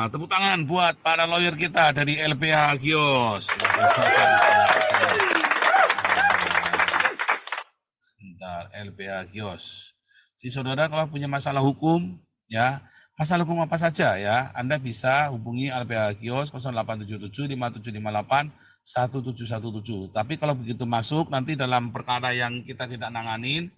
Tepuk tangan buat para lawyer kita dari LPH Gios. Sebentar, LPH Gios. Jadi saudara kalau punya masalah hukum, ya masalah hukum apa saja ya, Anda bisa hubungi LPH Gios 0877 5758 1717. Tapi kalau begitu masuk nanti dalam perkara yang kita tidak nanganin,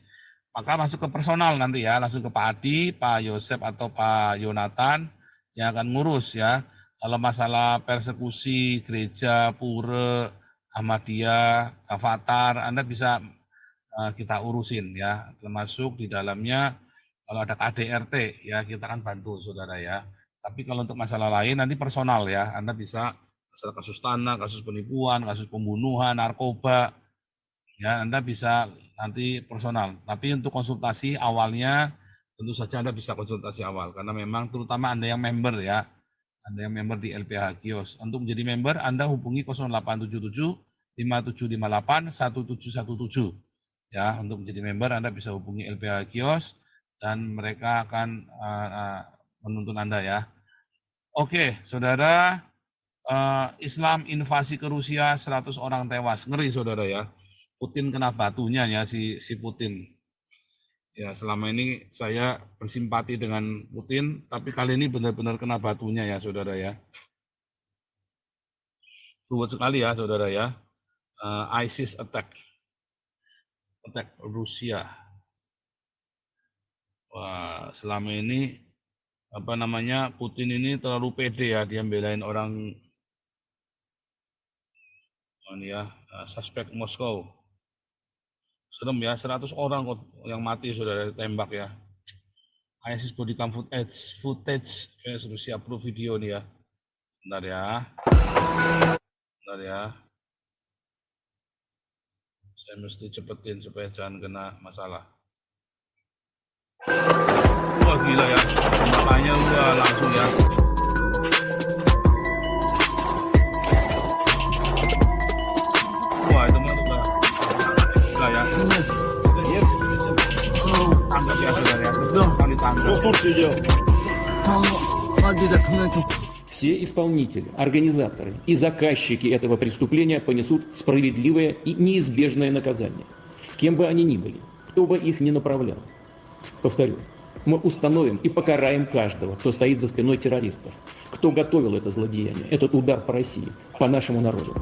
maka masuk ke personal nanti ya, langsung ke Pak Adi, Pak Yosep atau Pak Yonatan yang akan ngurus ya. Kalau masalah persekusi gereja, pura, Ahmadiyah, Avatar, Anda bisa kita urusin ya, termasuk di dalamnya kalau ada KDRT ya kita akan bantu saudara ya. Tapi kalau untuk masalah lain nanti personal ya, Anda bisa masalah kasus tanah, kasus penipuan, kasus pembunuhan, narkoba, ya Anda bisa nanti personal. Tapi untuk konsultasi awalnya tentu saja Anda bisa konsultasi awal karena memang terutama Anda yang member ya, Anda yang member di LPH Kios. Untuk menjadi member Anda hubungi 0877 5758 1717. Ya, untuk menjadi member Anda bisa hubungi LPH Kios dan mereka akan menuntun Anda ya. Oke, saudara, Islam invasi ke Rusia 100 orang tewas. Ngeri saudara ya. Putin kena batunya ya si Putin. Ya selama ini saya bersimpati dengan Putin, tapi kali ini benar-benar kena batunya ya saudara ya. Ruwet sekali ya saudara ya. ISIS attack Rusia. Wah selama ini apa namanya Putin ini terlalu pede ya, dia belain orang ya suspek Moskow. Serem ya, 100 orang yang mati sudah ditembak ya. ISIS bodycam footage Rusia Pro video nih ya. Bentar ya. Saya mesti cepetin supaya jangan kena masalah. Wah gila ya, makanya gua langsung ya. Wah itu mah udah gila ya. Tanggap ya saudara ya, sebelum ditangkap. Все исполнители, организаторы и заказчики этого преступления понесут справедливое и неизбежное наказание, кем бы они ни были, кто бы их ни направлял. Повторю, мы установим и покараем каждого, кто стоит за спиной террористов, кто готовил это злодеяние, этот удар по России, по нашему народу.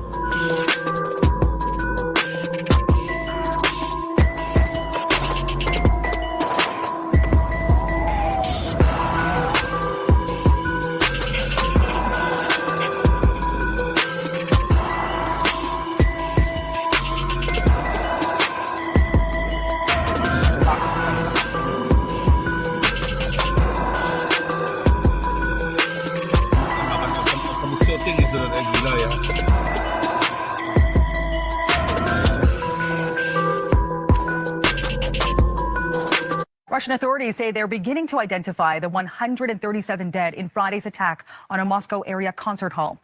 Russian authorities say they're beginning to identify the 137 dead in Friday's attack on a Moscow area concert hall.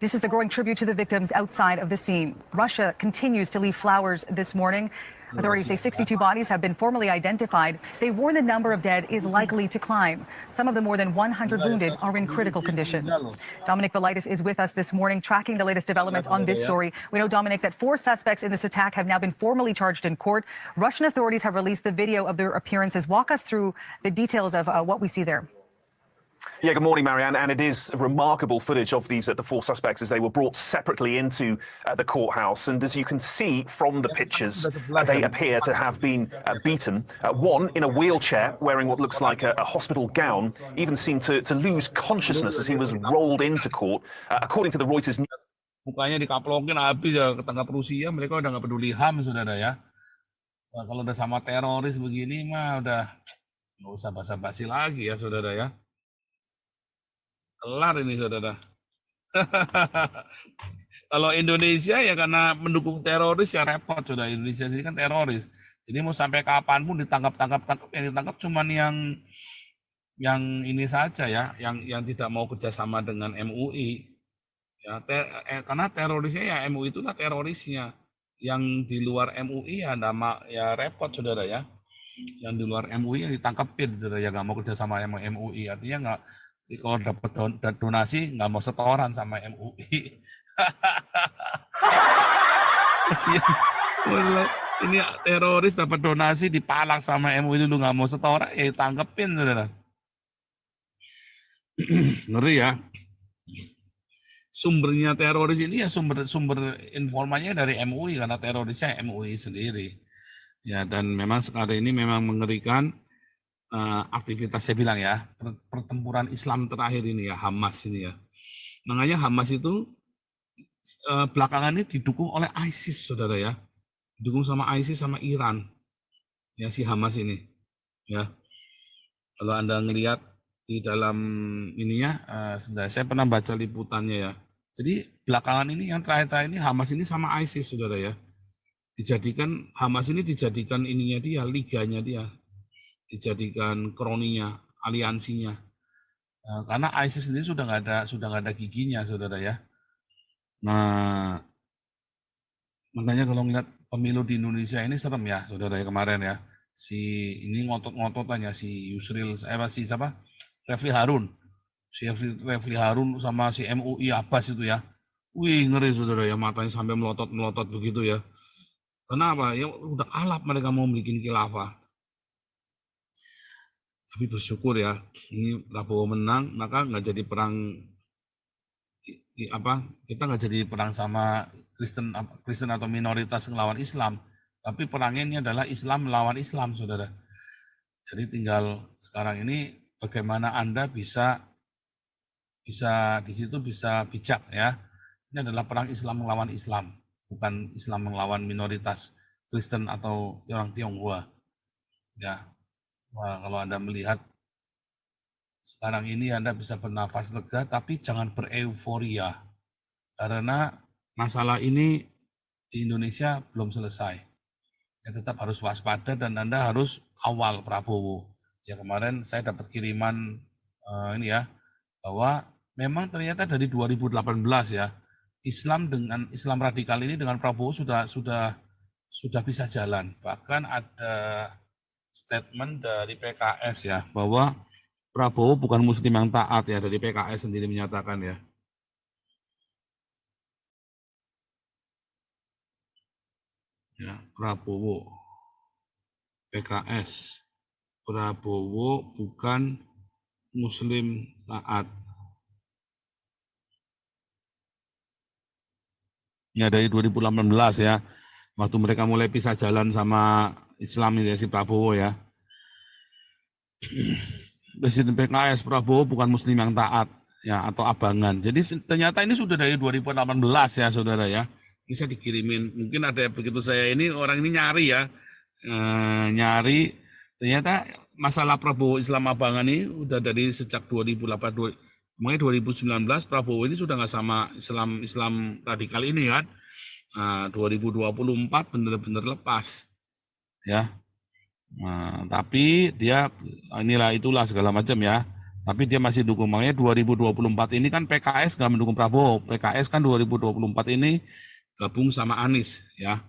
This is the growing tribute to the victims outside of the scene. Russia continues to leave flowers this morning. Authorities say 62 bodies have been formally identified. They warn the number of dead is likely to climb. Some of the more than 100 wounded are in critical condition. Dominic Velitis is with us this morning, tracking the latest developments on this story. We know, Dominic, that 4 suspects in this attack have now been formally charged in court. Russian authorities have released the video of their appearances. Walk us through the details of what we see there. Yeah, good morning, Marianne. And it is remarkable footage of the 4 suspects as they were brought separately into the courthouse. And as you can see from the pictures, they appear to have been beaten. One in a wheelchair, wearing what looks like a hospital gown, even seemed to lose consciousness as he was rolled into court. According to the Reuters news. Mukanya dikaplokin habis ya, ketangkap Rusia, mereka udah nggak peduli HAM, saudara ya. Nah, kalau udah sama teroris begini mah udah nggak usah basa-basi lagi ya, saudara ya. Kelar ini saudara. Kalau Indonesia ya karena mendukung teroris ya repot saudara. Indonesia ini kan teroris. Jadi mau sampai kapanpun ditangkap yang ditangkap cuman yang ini saja ya, yang tidak mau kerjasama dengan MUI. Ya, karena terorisnya ya MUI itulah terorisnya. Yang di luar MUI ya ya repot saudara ya. Yang di luar MUI yang ditangkapin saudara ya nggak mau kerjasama sama MUI, artinya Kalau dapat donasi nggak mau setoran sama MUI. Kasihan. Ini teroris dapat donasi dipalak sama MUI dulu nggak mau setoran, ya tangkepin, saudara. Ngeri ya. Sumbernya teroris ini ya sumber informasinya dari MUI karena terorisnya MUI sendiri. Ya, dan memang sekarang ini memang mengerikan aktivitas, saya bilang ya, pertempuran Islam terakhir ini ya, Hamas ini ya. Makanya Hamas itu belakangan ini didukung oleh ISIS, saudara ya. Didukung sama ISIS sama Iran. Ya, si Hamas ini. Ya. Kalau Anda ngelihat di dalam ininya, sebenarnya saya pernah baca liputannya ya. Jadi belakangan ini yang terakhir ini Hamas ini sama ISIS, saudara ya. Hamas ini dijadikan ininya dia, liganya dia. Dijadikan kroninya, aliansinya. Karena ISIS sendiri sudah nggak ada giginya, saudara ya. Nah, makanya kalau ngeliat pemilu di Indonesia ini serem ya, saudara ya, kemarin ya. Ini ngotot-ngototannya si Yusril, siapa? Refli Harun. Si Refli Harun sama si MUI Abbas itu ya. Wih, ngeri, saudara ya, matanya sampai melotot-melotot begitu ya. Kenapa? Ya udah kalap mereka mau bikin khilafah. Tapi bersyukur ya, ini Prabowo menang, maka nggak jadi perang kita nggak jadi perang sama Kristen atau minoritas melawan Islam, tapi perangnya ini adalah Islam melawan Islam, saudara. Jadi tinggal sekarang ini bagaimana Anda bisa di situ bisa bijak ya. Ini adalah perang Islam melawan Islam, bukan Islam melawan minoritas Kristen atau orang Tionghoa. Ya, wah, kalau Anda melihat sekarang ini Anda bisa bernafas lega, tapi jangan bereuforia. Karena masalah ini di Indonesia belum selesai. Ya, tetap harus waspada dan Anda harus kawal Prabowo. Ya, kemarin saya dapat kiriman ini ya, bahwa memang ternyata dari 2018 ya, Islam radikal ini dengan Prabowo sudah bisa jalan. Bahkan ada statement dari PKS ya, bahwa Prabowo bukan muslim yang taat ya, dari PKS sendiri menyatakan ya. Ya, Prabowo, PKS, Prabowo bukan muslim taat. Ya, dari 2018 ya, waktu mereka mulai pisah jalan sama Islam ini si Prabowo ya. Presiden PKS, Prabowo bukan muslim yang taat ya, atau abangan. Jadi ternyata ini sudah dari 2018 ya, saudara ya. Ini saya dikirimin, mungkin ada begitu saya ini orang ini nyari ya, nyari ternyata masalah Prabowo Islam abangan ini udah dari sejak 2018. Makanya 2019 Prabowo ini sudah nggak sama Islam radikal ini kan. 2024 benar-benar lepas ya. Tapi dia itulah segala macam ya. Tapi dia masih dukung. Makanya 2024 ini kan PKS nggak mendukung Prabowo. PKS kan 2024 ini gabung sama Anies ya.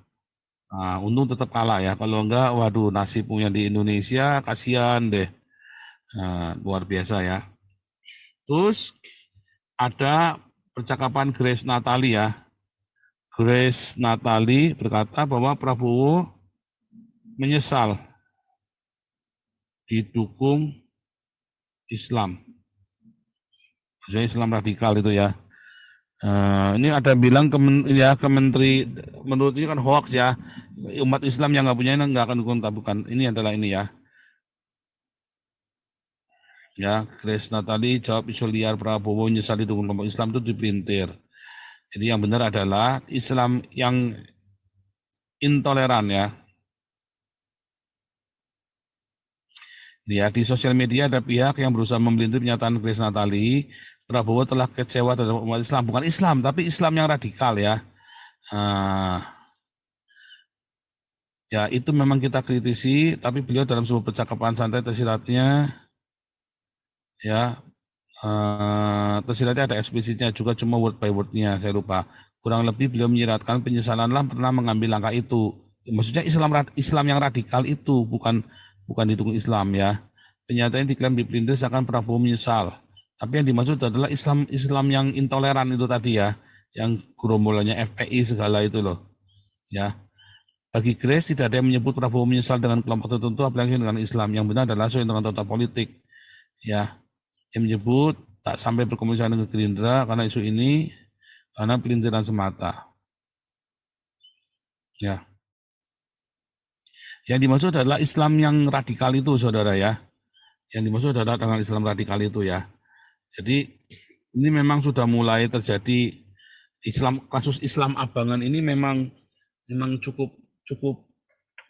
Untung tetap kalah ya. Kalau enggak, waduh, nasibnya di Indonesia kasihan deh. Luar biasa ya. Terus ada percakapan Grace Natali ya. Grace Natali berkata bahwa Prabowo menyesal didukung Islam. Maksudnya Islam radikal itu ya. Ini ada bilang Kementeri, menurut ini kan hoax ya. Umat Islam yang nggak punya ini nggak akan dukung, bukan. Ini adalah ini ya. Ya, Grace Natali jawab isu liar Prabowo menyesal didukung kelompok Islam itu dipelintir. Jadi yang benar adalah Islam yang intoleran ya. Ya, di sosial media ada pihak yang berusaha memelintir pernyataan Grace Natali. Prabowo telah kecewa terhadap umat Islam, bukan Islam, tapi Islam yang radikal ya. Ya, itu memang kita kritisi, tapi beliau dalam sebuah percakapan santai tersiratnya ya, tersiratnya ada eksplisitnya juga, cuma word by wordnya saya lupa. Kurang lebih beliau menyiratkan penyesalanlah pernah mengambil langkah itu. Maksudnya Islam yang radikal itu bukan didukung Islam ya. Penyataan diklaim dipelintir seakan Prabowo menyesal Tapi yang dimaksud adalah Islam yang intoleran itu tadi ya, yang gerombolannya FPI segala itu loh. Ya. Bagi Grace tidak ada yang menyebut Prabowo menyesal dengan kelompok tertentu apalagi dengan Islam. Yang benar adalah sesuai dengan tata politik. Ya. Yang menyebut tak sampai berkomunikasi dengan Gerindra karena isu ini karena pelintiran semata. Ya. Yang dimaksud adalah Islam yang radikal itu, saudara ya. Yang dimaksud adalah dengan Islam radikal itu ya. Jadi ini memang sudah mulai terjadi kasus Islam Abangan ini memang cukup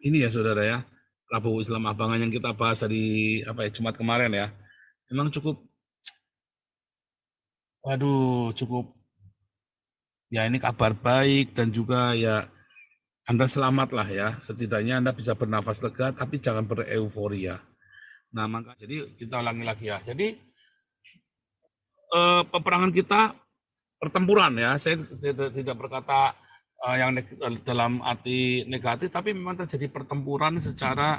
ini ya saudara ya. Prabowo Islam Abangan yang kita bahas dari Jumat kemarin ya. Memang cukup ya ini kabar baik dan juga ya Anda selamat lah ya. Setidaknya Anda bisa bernafas lega tapi jangan bereuforia. Nah, maka jadi kita ulangi lagi ya. Jadi peperangan kita pertempuran ya. Saya tidak berkata yang dalam arti negatif, tapi memang terjadi pertempuran secara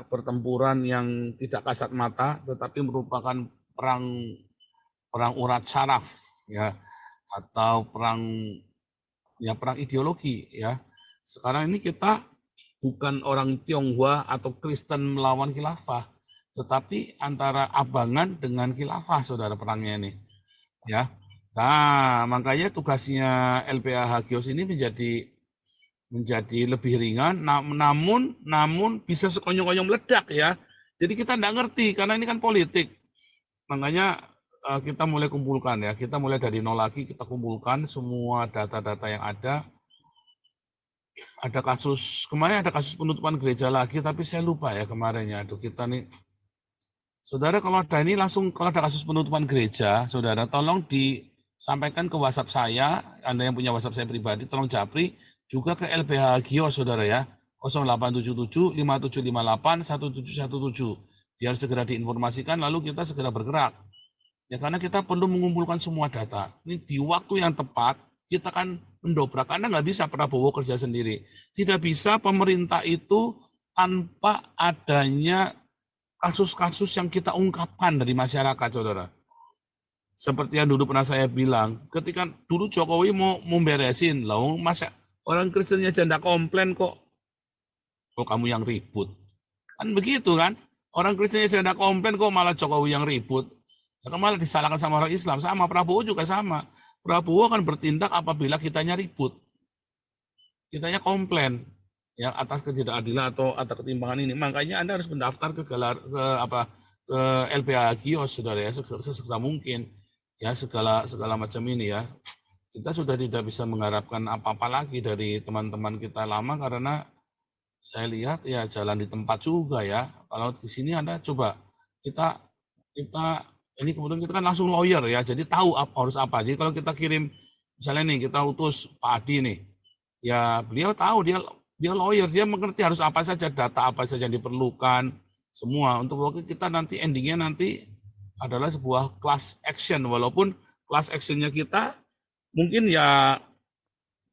pertempuran yang tidak kasat mata, tetapi merupakan perang urat saraf ya, atau perang ideologi ya. Sekarang ini kita bukan orang Tionghoa atau Kristen melawan khilafah, tetapi antara Abangan dengan khilafah, saudara, perangnya ini. Ya. Nah, makanya tugasnya LBH Hagios ini menjadi lebih ringan, namun bisa sekonyong-konyong meledak ya. Jadi kita tidak ngerti, karena ini kan politik. Makanya kita mulai kumpulkan ya, kita mulai dari nol lagi, kita kumpulkan semua data-data yang ada. Kemarin ada kasus penutupan gereja lagi, tapi saya lupa ya kemarinnya. Aduh, kita nih, saudara, kalau ada kasus penutupan gereja, saudara, tolong disampaikan ke WhatsApp saya, Anda yang punya WhatsApp saya pribadi, tolong japri juga ke LBH Hagios, saudara ya, 0877 5758 1717, biar segera diinformasikan, lalu kita segera bergerak. Ya, karena kita perlu mengumpulkan semua data. Ini di waktu yang tepat, kita kan mendobrak, karena nggak bisa Prabowo kerja sendiri. Tidak bisa pemerintah itu tanpa adanya kasus-kasus yang kita ungkapkan dari masyarakat, saudara. Seperti yang dulu pernah saya bilang, ketika dulu Jokowi mau beresin, masa orang Kristennya janda komplain kok kamu yang ribut. Kan begitu kan? Orang Kristennya janda komplain kok malah Jokowi yang ribut. Kan malah disalahkan sama orang Islam. Sama Prabowo juga sama. Prabowo akan bertindak apabila kitanya ribut. Kitanya komplain ya atas ketidakadilan atau atas ketimpangan ini. Makanya Anda harus mendaftar ke LBH Hagios, saudara ya, sesegera mungkin. Ya, segala macam ini ya. Kita sudah tidak bisa mengharapkan apa-apa lagi dari teman-teman kita lama, karena saya lihat ya jalan di tempat juga ya. Kalau di sini Anda coba kita ini kemudian kita kan langsung lawyer ya, jadi tahu harus apa. Jadi kalau kita kirim, misalnya nih kita utus Pak Adi nih, ya beliau tahu, dia lawyer, dia mengerti harus apa saja, data apa saja yang diperlukan, semua. Untuk kita nanti endingnya nanti adalah sebuah class action, walaupun class actionnya kita mungkin ya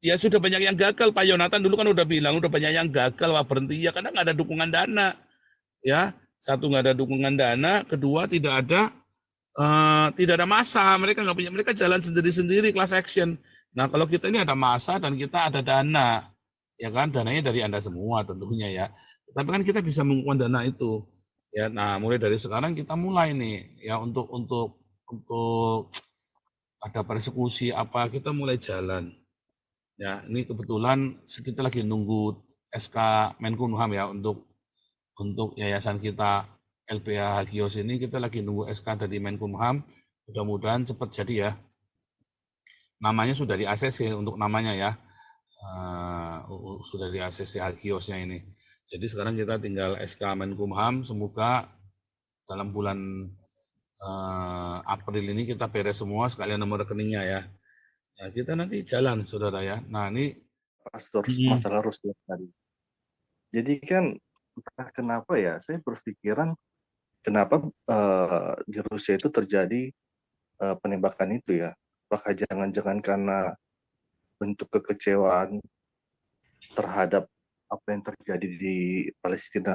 sudah banyak yang gagal. Pak Yonatan dulu kan udah bilang, udah banyak yang gagal, wah berhenti ya, karena nggak ada dukungan dana. Ya, satu nggak ada dukungan dana, kedua tidak ada massa, mereka jalan sendiri-sendiri class action. Nah, kalau kita ini ada massa dan kita ada dana, ya kan, dananya dari Anda semua tentunya ya. Tapi kan kita bisa mengumpulkan dana itu. Ya, nah mulai dari sekarang kita mulai nih ya untuk ada persekusi apa, kita mulai jalan. Ya, ini kebetulan kita lagi nunggu SK Menkumham ya untuk yayasan kita LBH Hagios ini, kita lagi nunggu SK dari Menkumham, mudah-mudahan cepat jadi ya. Namanya sudah di ACC untuk namanya ya, sudah di ACC Hagiosnya ini. Jadi sekarang kita tinggal SK Menkumham, semoga dalam bulan April ini kita beres semua, sekalian nomor rekeningnya ya. Ya, kita nanti jalan, saudara ya. Nah ini Pastor, masalah Rusia tadi. Jadi kan kenapa ya, saya berpikiran kenapa di Rusia itu terjadi penembakan itu ya? Apakah jangan-jangan karena bentuk kekecewaan terhadap apa yang terjadi di Palestina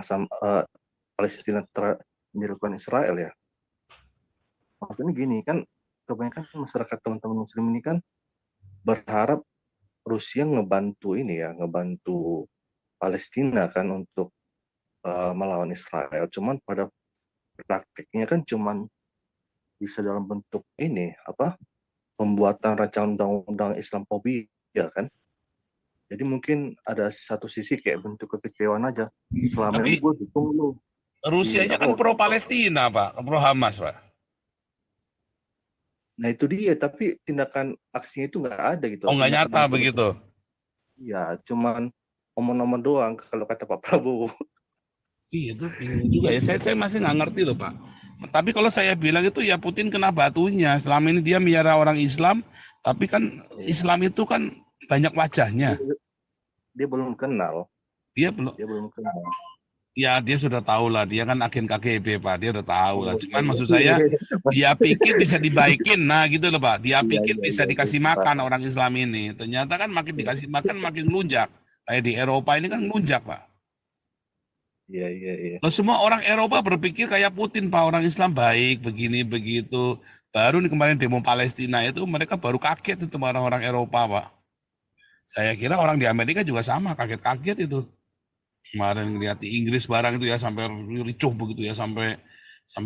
dilakukan Israel ya. Maksudnya gini kan, kebanyakan masyarakat teman-teman Muslim ini kan berharap Rusia ngebantu ini ya, ngebantu Palestina kan untuk melawan Israel. Cuman pada praktiknya kan cuman bisa dalam bentuk ini apa, pembuatan rancangan undang-undang Islamofobia kan. Jadi mungkin ada satu sisi kayak bentuk kekecewaan aja. Selama Tapi ini gue dukung lu. Rusianya kan pro Palestina, Pak, pro Hamas, Pak. Nah itu dia, tapi tindakan aksinya itu nggak ada gitu. Oh, nggak nyata begitu. Iya, cuman omong-omong doang kalau kata Pak Prabowo. Iya, itu bingung juga ya. Saya masih nggak ngerti loh, Pak. Tapi kalau saya bilang itu ya Putin kena batunya. Selama ini dia miara orang Islam, tapi kan Islam itu kan banyak wajahnya. Dia belum kenal. Dia belum kenal. Ya dia sudah tahu lah, dia kan agen KGB Pak, dia udah tahu lah. Cuman maksud saya dia pikir bisa dibaikin, nah gitu loh Pak. Dia pikir bisa dikasih makan orang Islam ini. Ternyata kan makin dikasih makan makin ngelunjak. Kayak di Eropa ini kan ngelunjak Pak. Iya. Loh, semua orang Eropa berpikir kayak Putin Pak, orang Islam baik, begini begitu. Baru nih kemarin demo Palestina itu mereka baru kaget itu orang-orang Eropa Pak. Saya kira orang di Amerika juga sama, kaget-kaget itu. Kemarin lihat di Inggris barang itu ya sampai ricuh begitu ya, sampai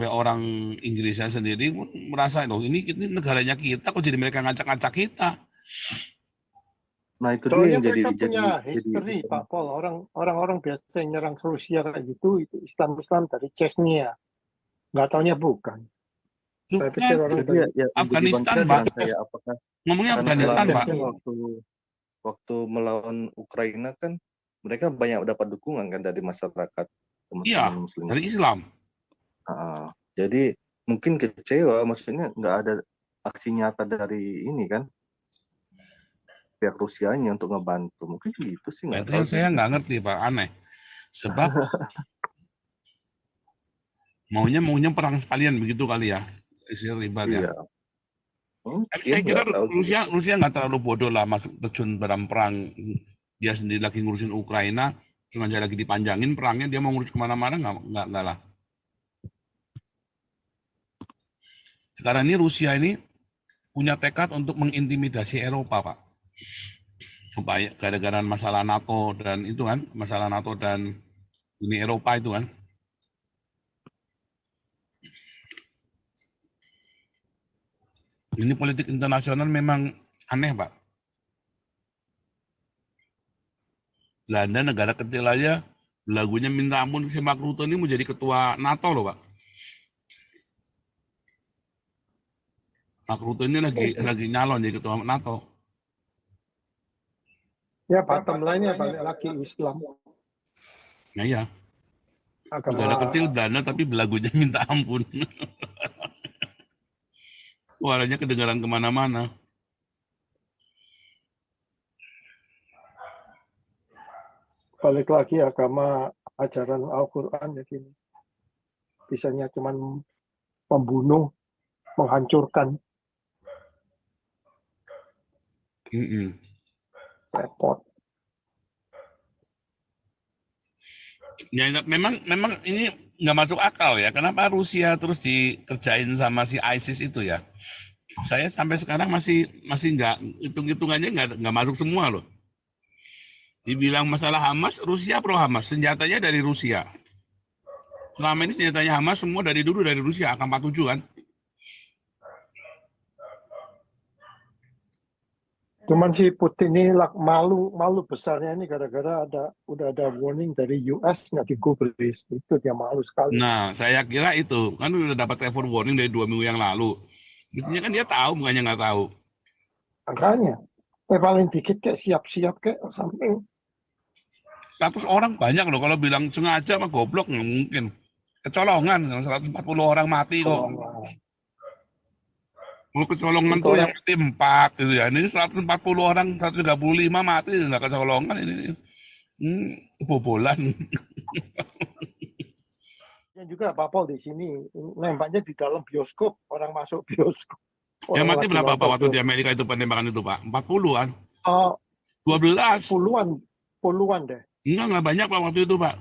orang Inggrisnya sendiri merasa loh ini negaranya kita kok jadi mereka ngacak-ngacak kita. Nah itu dia yang mereka punya history Pak Pol, orang-orang biasa yang nyerang Rusia kayak gitu itu Islam dari Chechnya, nggak taunya bukan. Saya pikir orang ya, Afghanistan Pak, ngomongnya Afghanistan Pak. Waktu melawan Ukraina kan mereka banyak dapat dukungan kan dari masyarakat Muslim. Dari Islam. Jadi mungkin kecewa, maksudnya nggak ada aksi nyata dari ini kan pihak Rusianya untuk ngebantu. Mungkin gitu sih. Itu yang saya nggak ngerti Pak, aneh. Sebab maunya perang sekalian begitu kali ya, isi ribet ya. Saya kira Rusia nggak terlalu bodoh lah masuk terjun dalam perang. Dia sendiri lagi ngurusin Ukraina, sengaja lagi dipanjangin perangnya, dia mau ngurus kemana-mana nggak lah. Sekarang ini Rusia ini punya tekad untuk mengintimidasi Eropa Pak, supaya gara-gara masalah NATO dan itu kan, masalah NATO dan Uni Eropa itu kan. Ini politik internasional memang aneh Pak. Belanda negara kecil aja, lagunya minta ampun si Mark Rutte ini mau jadi ketua NATO loh Pak. Mark Rutte ini lagi nyalon jadi ketua NATO. Ya bottom line-nya balik lagi Islam. Nah iya. Negara kecil Belanda tapi belagunya minta ampun. Suaranya kedengaran kemana-mana. Balik lagi agama ajaran Al-Quran ya gini. Bisanya cuma membunuh, menghancurkan. Repot. Ya, memang ini nggak masuk akal ya. Kenapa Rusia terus dikerjain sama si ISIS itu ya? Saya sampai sekarang masih nggak hitung-hitungannya nggak masuk semua loh. Dibilang masalah Hamas, Rusia pro Hamas, senjatanya dari Rusia. Selama ini senjatanya Hamas semua dari dulu dari Rusia, AK-47 kan. Cuman si Putin ini malu besarnya ini gara-gara udah ada warning dari US nggak digubris, itu dia malu sekali. Nah, saya kira itu kan udah dapat telepon warning dari 2 minggu yang lalu. Buktinya kan dia tahu, bukannya nggak tahu. Makanya, paling dikit kayak siap-siap kayak sampai 100 orang banyak loh, kalau bilang sengaja mah goblok nggak mungkin. Kecolongan, 140 orang mati kok. Kalau kecolongan tuh yang mati 4 gitu ya. Ini 140 orang, 135 mati nggak kecolongan ini. Kebobolan. yang juga Pak Pol di sini nembaknya di dalam bioskop, orang masuk bioskop. Yang mati berapa Pak waktu di Amerika itu penembakan itu Pak? 40 kan? 12. Puluhan deh. Enggak banyak Pak waktu itu Pak.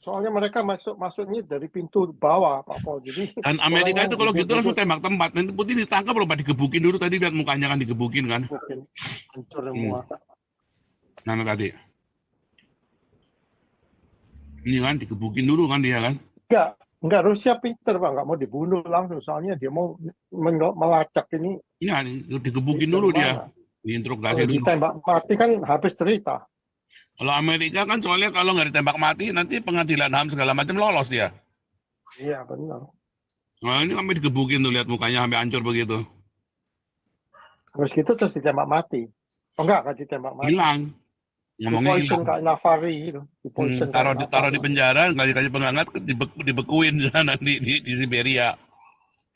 Soalnya mereka masuknya dari pintu bawah, Pak Paul. Jadi Dan Amerika itu kalau gitu langsung duduk tembak tempat. Nanti Putin ditangkap loh, Pak, digebukin dulu tadi, lihat mukanya kan digebukin kan. mungkin hancur semua. Mana tadi? Ini kan digebukin dulu kan dia kan. Enggak, Rusia pinter Pak, nggak mau dibunuh langsung. Soalnya dia mau melacak ini. Ini digebukin dulu dia. Diinterogasi Kalau dulu. ditembak mati kan habis cerita. Kalau Amerika kan soalnya kalau nggak ditembak mati, nanti pengadilan HAM segala macam lolos dia. Iya, benar. Nah ini sampai digebukin tuh, lihat mukanya sampai hancur begitu. Terus gitu terus ditembak mati. Oh enggak, kan ditembak mati. Hilang. Ngomongnya Poison hilang. kayak Navari gitu. Taruh di penjara, nggak dikasih penghangat, dibekuin di sana di Siberia.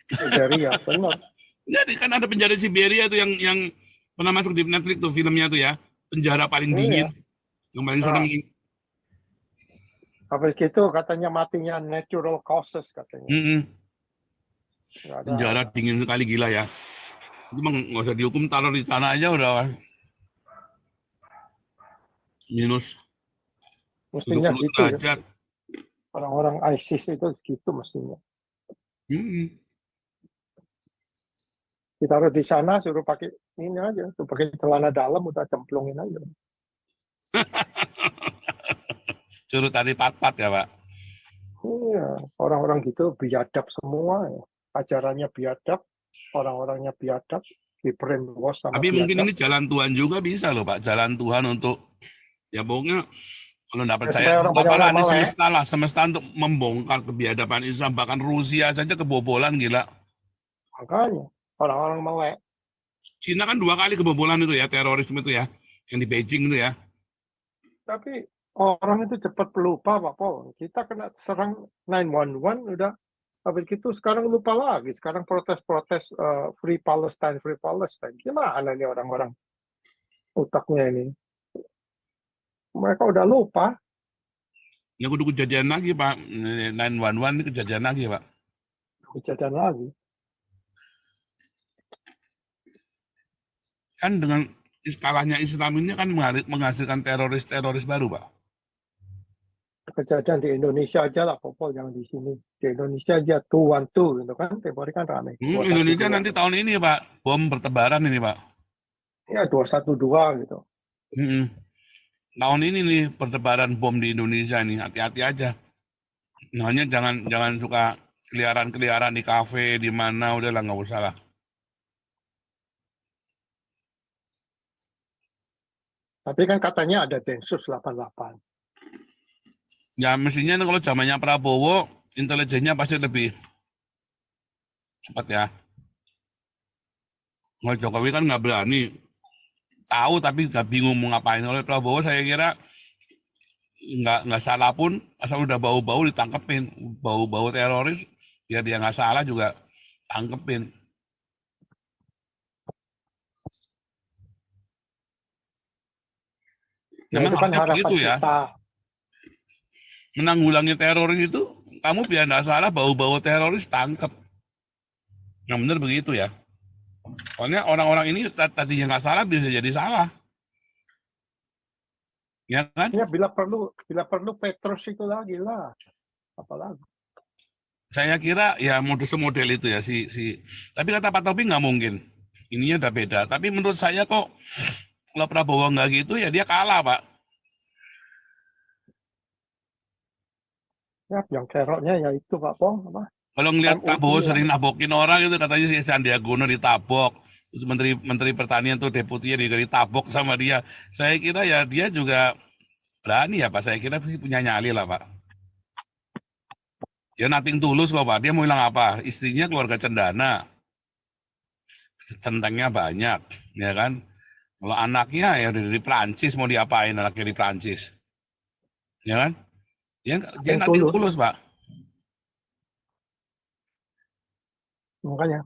Siberia, benar. Jadi kan ada penjara Siberia tuh yang pernah masuk di Netflix tuh filmnya tuh ya, penjara paling dingin, yang paling serem. Habis gitu katanya matinya natural causes katanya. Nggak ada. Penjara dingin sekali, gila ya. Itu mah nggak usah dihukum, taruh di sana aja udah minus Mestinya 20 gitu ya. derajat. Orang-orang ISIS itu gitu mestinya. Ditaruh di sana suruh pakai ini aja, suruh pakai celana dalam udah cemplungin aja. Suruh tadi pat-pat ya Pak. Iya, orang-orang gitu biadab semua ya. Ajarannya biadab, orang-orangnya biadab, di brainwash sama Tapi biadab. mungkin ini jalan Tuhan juga bisa loh Pak, jalan Tuhan untuk ya pokoknya kalau nggak percaya apalah ini semesta untuk membongkar kebiadaban Islam, bahkan Rusia saja kebobolan gila. Makanya orang-orang melek. Cina kan 2 kali kebobolan itu ya, terorisme itu ya, yang di Beijing itu ya. Tapi orang itu cepat pelupa Pak Paul. Kita kena serang 911 udah habis itu sekarang lupa lagi. Sekarang protes-protes Free Palestine. Gimana nih orang-orang otaknya ini? Mereka udah lupa. Ya kudu kejadian lagi Pak, 911 ini kejadian lagi Pak. Kejadian lagi. Kan dengan istilahnya Islam ini kan menghasilkan teroris baru Pak. Kejadian di Indonesia aja lah, Popol, yang di sini. Di Indonesia aja 212 gitu kan, tempo hari kan ramai. Indonesia nanti tahun ini Pak, bom bertebaran ini Pak. Ya 212 gitu. Tahun ini nih bertebaran bom di Indonesia nih, hati-hati aja. Hanya jangan suka keliaran di kafe di mana, udahlah nggak usah lah. Tapi kan katanya ada Densus 88. Ya mestinya kalau zamannya Prabowo, intelijennya pasti lebih cepat ya. Kalau Jokowi kan nggak berani, tahu tapi nggak bingung mau ngapain. Oleh Prabowo saya kira nggak salah pun, asal udah bau-bau ditangkepin, bau-bau teroris, biar dia nggak salah juga tangkepin. Ya, itu kan harapan begitu ya. kita. Menanggulangi teroris itu, kamu biar nggak salah bau-bau teroris tangkep. Yang benar begitu ya. Soalnya orang-orang ini tadinya nggak salah bisa jadi salah. Ya kan? Ya bila perlu Petrus itu lagi lah. Apalagi. Saya kira ya model itu ya tapi kata Pak Taufik nggak mungkin. Ininya udah beda. Tapi menurut saya kok kalau Prabowo nggak gitu ya dia kalah Pak. Ya, yang keroknya ya itu Pak Pong. Apa? Kalau ngelihat Prabowo sering nabokin orang itu katanya si Sandiaga Uno ditabok. Terus Menteri Pertanian tuh deputinya juga ditabok sama dia. Saya kira ya dia juga berani ya Pak. Saya kira punya nyali lah Pak. Ya nothing tulus kok Pak. Dia mau hilang apa? Istrinya keluarga cendana. Centengnya banyak. Ya kan? Kalau anaknya ya dari Prancis mau diapain anaknya di Prancis. Ya kan? Dia nothing tulus Pak. Makanya.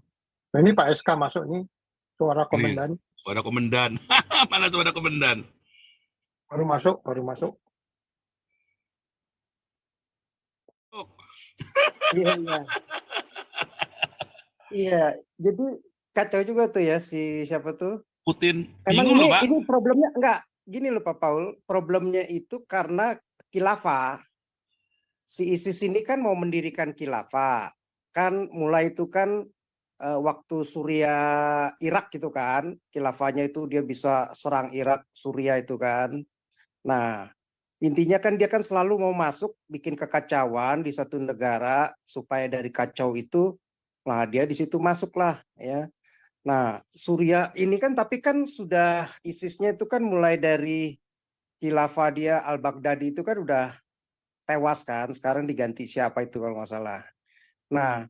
Nah, ini Pak SK masuk nih. Suara komandan. Suara komandan. Mana suara komandan? Baru masuk. Iya, jadi kacau juga tuh ya si siapa tuh? Putin. Emang Bingung loh, Pak. ini problemnya enggak gini loh Pak Paul, problemnya itu karena khilafah. si ISIS ini kan mau mendirikan khilafah. Kan mulai itu kan waktu Suriah Irak gitu kan, khilafahnya itu dia bisa serang Irak, Suriah itu kan. Nah, intinya kan dia kan selalu mau masuk bikin kekacauan di satu negara supaya dari kacau itu, nah dia di situ masuklah ya. Nah, Suriah ini kan tapi kan sudah ISIS-nya itu kan mulai dari khilafah dia Al-Baghdadi itu kan udah tewas kan, sekarang diganti siapa itu kalau nggak salah. Nah,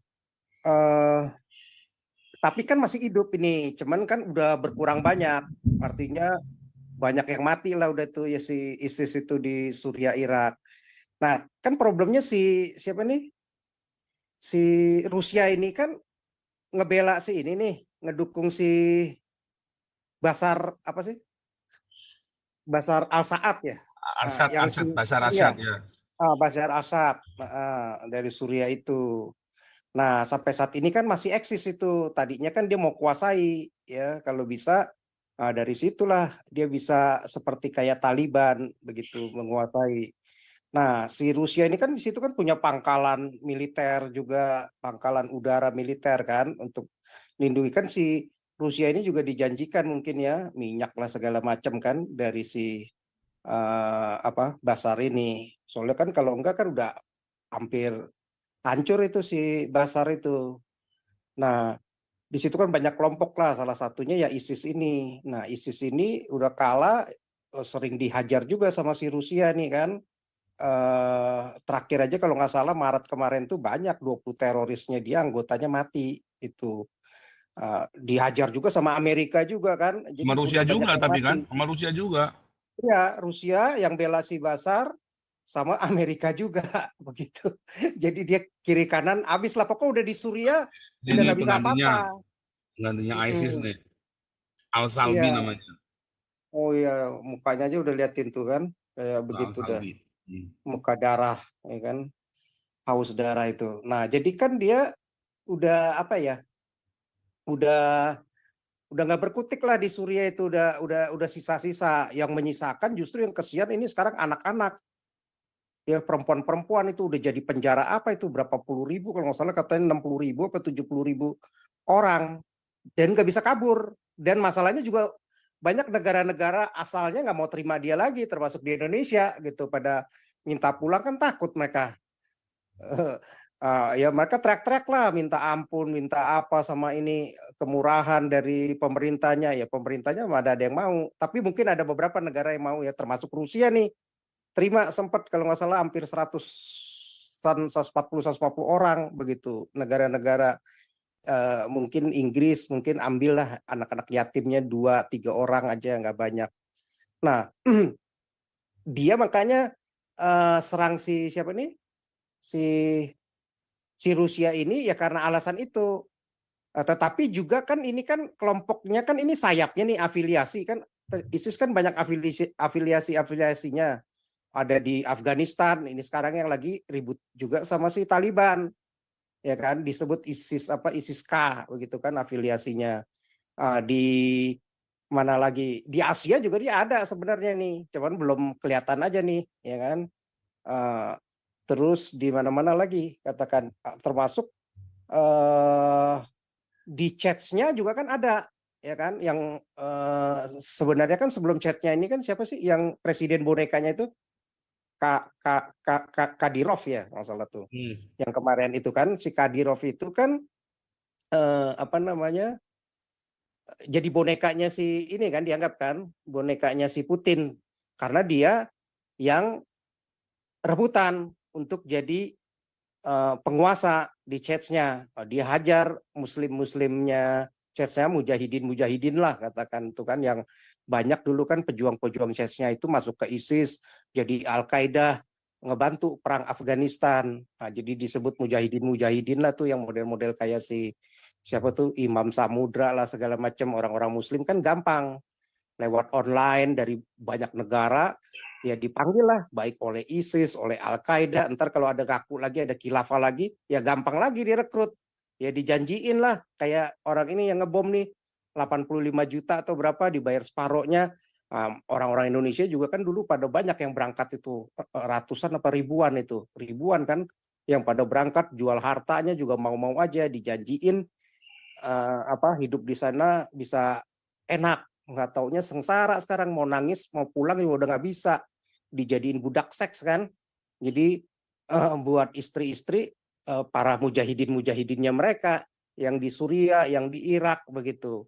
eh, tapi kan masih hidup ini, cuman kan udah berkurang banyak, artinya banyak yang mati lah udah tuh ya si ISIS itu di Suriah Irak. Nah, kan problemnya si siapa nih? Si Rusia ini kan ngebela si ini nih, ngedukung si Basar apa sih? Basar Al-Saad ya. Yang si Bashar iya, Assad ya. Basar Al-Saad dari Suriah itu. Nah, sampai saat ini kan masih eksis itu. Tadinya kan dia mau kuasai ya, kalau bisa dari situlah dia bisa seperti kayak Taliban begitu menguasai. Nah, si Rusia ini kan di situ kan punya pangkalan militer juga, pangkalan udara militer kan untuk lindungi kan si Rusia ini juga dijanjikan mungkin ya minyak lah segala macam kan dari si apa Basar ini. Soalnya kan kalau enggak kan udah hampir hancur itu si Basar itu. Nah, di situ kan banyak kelompok lah, salah satunya ya ISIS ini. Nah, ISIS ini udah kalah, sering dihajar juga sama si Rusia nih kan. Terakhir aja kalau nggak salah Maret kemarin tuh banyak 20 terorisnya dia anggotanya mati itu. Dihajar juga sama Amerika juga kan. Jadi Sama Rusia udah banyak juga yang tapi mati. kan, sama Rusia juga. Ya, Rusia yang bela si Basar sama Amerika juga begitu. Jadi dia kiri kanan habis lah pokoknya udah di Suriah udah Ini nggak bisa apa-apa. penggantinya ISIS Mm-mm. nih. Al-Salbi Iya, namanya. oh iya mukanya aja udah liatin tuh kan kayak begitu dah, Al-Salbi. muka darah, ya kan, haus darah itu. Nah, jadi kan dia udah apa ya, udah udah nggak berkutik lah di Suriah itu udah sisa-sisa. Yang menyisakan justru yang kesian ini sekarang anak-anak. Ya perempuan-perempuan itu udah jadi penjara apa itu berapa puluh ribu kalau nggak salah katanya 60.000 atau 70.000 orang dan nggak bisa kabur dan masalahnya juga banyak negara-negara asalnya nggak mau terima dia lagi termasuk di Indonesia gitu pada minta pulang kan takut mereka. Ya mereka teriak-teriak lah minta ampun minta apa sama ini kemurahan dari pemerintahnya ya pemerintahnya ada yang mau tapi mungkin ada beberapa negara yang mau ya termasuk Rusia nih terima sempat kalau nggak salah hampir 140 orang begitu negara-negara mungkin Inggris mungkin ambillah anak-anak yatimnya 2-3 orang aja nggak banyak. Nah dia makanya serang si siapa nih si Rusia ini ya karena alasan itu. Tetapi juga kan ini kan kelompoknya kan ini sayapnya nih afiliasi kan ISIS kan banyak afiliasinya ada di Afghanistan ini sekarang yang lagi ribut juga sama si Taliban ya kan disebut ISIS apa ISIS-K begitu kan afiliasinya. Di mana lagi di Asia juga dia ada sebenarnya nih cuman belum kelihatan aja nih ya kan. Terus di mana-mana lagi katakan termasuk di chatnya juga kan ada ya kan yang sebenarnya kan sebelum chatnya ini kan siapa sih yang presiden bonekanya itu Kadirov ya masalah tuh. Yang kemarin itu kan si Kadirov itu kan apa namanya jadi bonekanya si ini kan dianggap kan bonekanya si Putin karena dia yang rebutan untuk jadi penguasa di chatnya. Dia hajar muslimnya chatnya mujahidin lah katakan itu kan yang banyak dulu kan pejuang-pejuang chatnya itu masuk ke ISIS jadi Al-Qaeda ngebantu perang Afghanistan. Nah, jadi disebut mujahidin lah tuh yang model-model kayak si siapa tuh Imam Samudra lah segala macam orang-orang muslim kan gampang lewat online dari banyak negara ya dipanggil lah baik oleh ISIS, oleh Al-Qaeda, ntar kalau ada ngaku lagi, ada khilafah lagi, ya gampang lagi direkrut. Ya dijanjiin lah, kayak orang ini yang ngebom nih, 85 juta atau berapa dibayar separohnya, Orang-orang Indonesia juga kan dulu pada banyak yang berangkat itu, ratusan apa ribuan kan yang pada berangkat, jual hartanya juga mau-mau aja, dijanjiin hidup di sana bisa enak, nggak taunya sengsara sekarang, mau nangis mau pulang juga udah nggak bisa, dijadiin budak seks kan. Jadi buat istri-istri para mujahidinnya mereka yang di Suriah, yang di Irak begitu.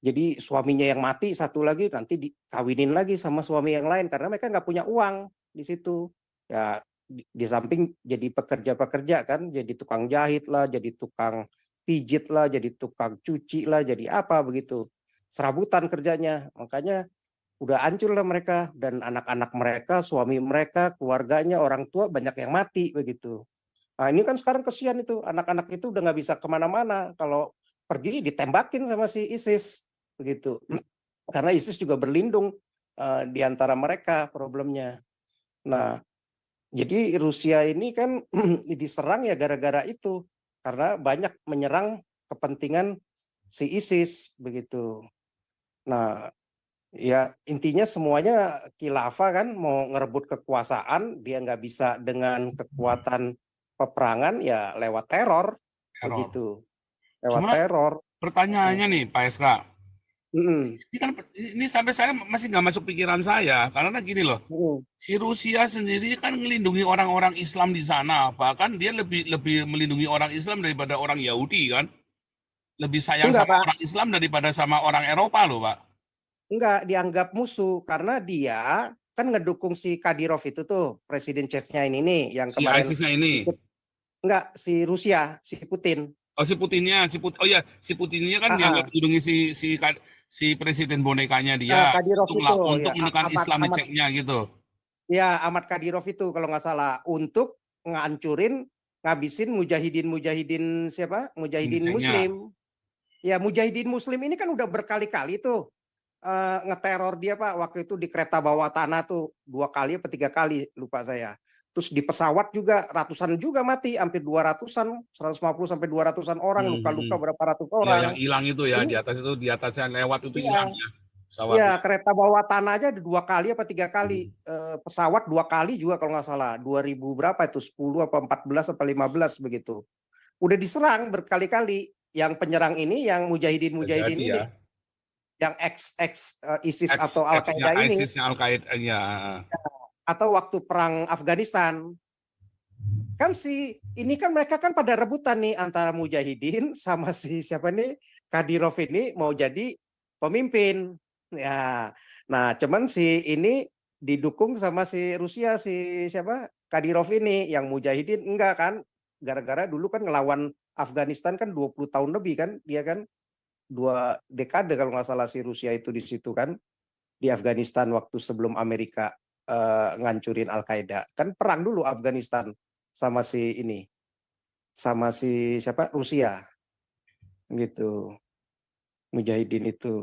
Jadi suaminya yang mati, satu lagi nanti dikawinin lagi sama suami yang lain karena mereka nggak punya uang di situ. Ya di samping jadi pekerja-pekerja kan, jadi tukang jahit lah, jadi tukang pijit lah, jadi tukang cuci lah, jadi apa begitu. Serabutan kerjanya. Makanya udah hancur lah mereka, dan anak-anak mereka, suami mereka, keluarganya, orang tua banyak yang mati begitu. Nah ini kan sekarang kesian itu, anak-anak itu udah nggak bisa kemana-mana, kalau pergi ditembakin sama si ISIS begitu. Karena ISIS juga berlindung di antara mereka problemnya. Nah jadi Rusia ini kan diserang ya gara-gara itu, karena banyak menyerang kepentingan si ISIS begitu. Nah ya intinya semuanya khilafah kan mau ngerebut kekuasaan, dia nggak bisa dengan kekuatan peperangan, ya lewat teror begitu, lewat Cuma teror. pertanyaannya nih Pak SK, Mm-mm. ini sampai saya masih nggak masuk pikiran saya, karena gini loh, Mm-mm. si Rusia sendiri kan melindungi orang-orang Islam di sana, bahkan dia lebih melindungi orang Islam daripada orang Yahudi kan, lebih sayang Enggak sama Pak, orang Islam daripada sama orang Eropa loh Pak. enggak dianggap musuh karena dia kan ngedukung si Kadyrov itu tuh, presiden Chechnya ini nih yang Si kemarin ISIS-nya ini. ikut. Enggak, si Rusia, si Putin. Oh si Putinnya, oh ya si Putinnya kan dianggap melindungi si presiden bonekanya dia Kadyrov itu untuk ya, menekan Islam di Ceknya gitu. ya Ahmad Kadyrov itu kalau nggak salah, untuk ngancurin, ngabisin mujahidin siapa? Mujahidin Ceknya. Muslim. Ya mujahidin Muslim ini kan udah berkali-kali tuh ngeteror dia Pak, waktu itu di kereta bawah tanah tuh 2 kali atau 3 kali lupa saya. Terus di pesawat juga ratusan juga mati, hampir 200-an, 150 sampai 200-an orang, luka-luka berapa ratus Ya orang. yang hilang itu ya, Ini, di atasnya lewat itu iya. hilang ya. Pesawat. Ya kereta bawah tanah aja ada 2 kali apa 3 kali, pesawat 2 kali juga kalau nggak salah, 2000 berapa itu, 10 apa 14 apa 15 begitu. Udah diserang berkali-kali. Yang penyerang ini yang mujahidin ini, ya. yang ISIS atau Al-Qaeda ini, ISIS-nya Al-Qaeda ya. atau waktu perang Afghanistan kan ini kan mereka kan pada rebutan nih antara mujahidin sama si siapa nih, Kadyrov ini mau jadi pemimpin ya. Nah cuman si ini didukung sama si Rusia, si siapa, Kadyrov ini, yang mujahidin enggak kan, gara-gara dulu kan ngelawan Afghanistan kan 20 tahun lebih kan, dia kan 2 dekade kalau nggak salah si Rusia itu di situ kan, di Afghanistan waktu sebelum Amerika ngancurin Al-Qaeda. Kan perang dulu Afghanistan sama si ini, sama si siapa, Rusia gitu, mujahidin itu.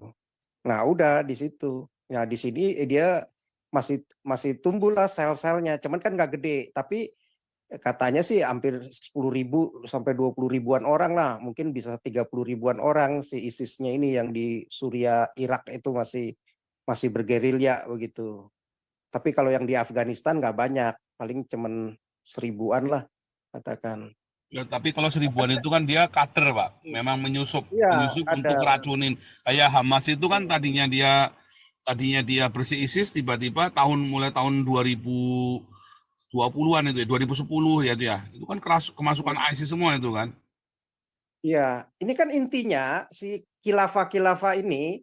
Nah udah di situ. Nah di sini dia masih tumbuh lah sel-selnya, cuman kan nggak gede, tapi katanya sih hampir 10.000 sampai 20.000-an orang lah, mungkin bisa 30.000-an orang si ISIS-nya ini yang di Suriah, Irak itu masih bergerilya begitu. Tapi kalau yang di Afghanistan nggak banyak, paling cuman 1000-an lah katakan. Ya, tapi kalau 1000-an itu kan dia kader Pak, memang menyusup Ya, untuk racunin. Kayak Hamas itu kan tadinya dia bersih ISIS, tiba-tiba mulai tahun 2020-an itu ya, 2010 ya itu ya. Itu kan kemasukan ISIS semua itu kan. Iya, ini kan intinya si khilafah ini,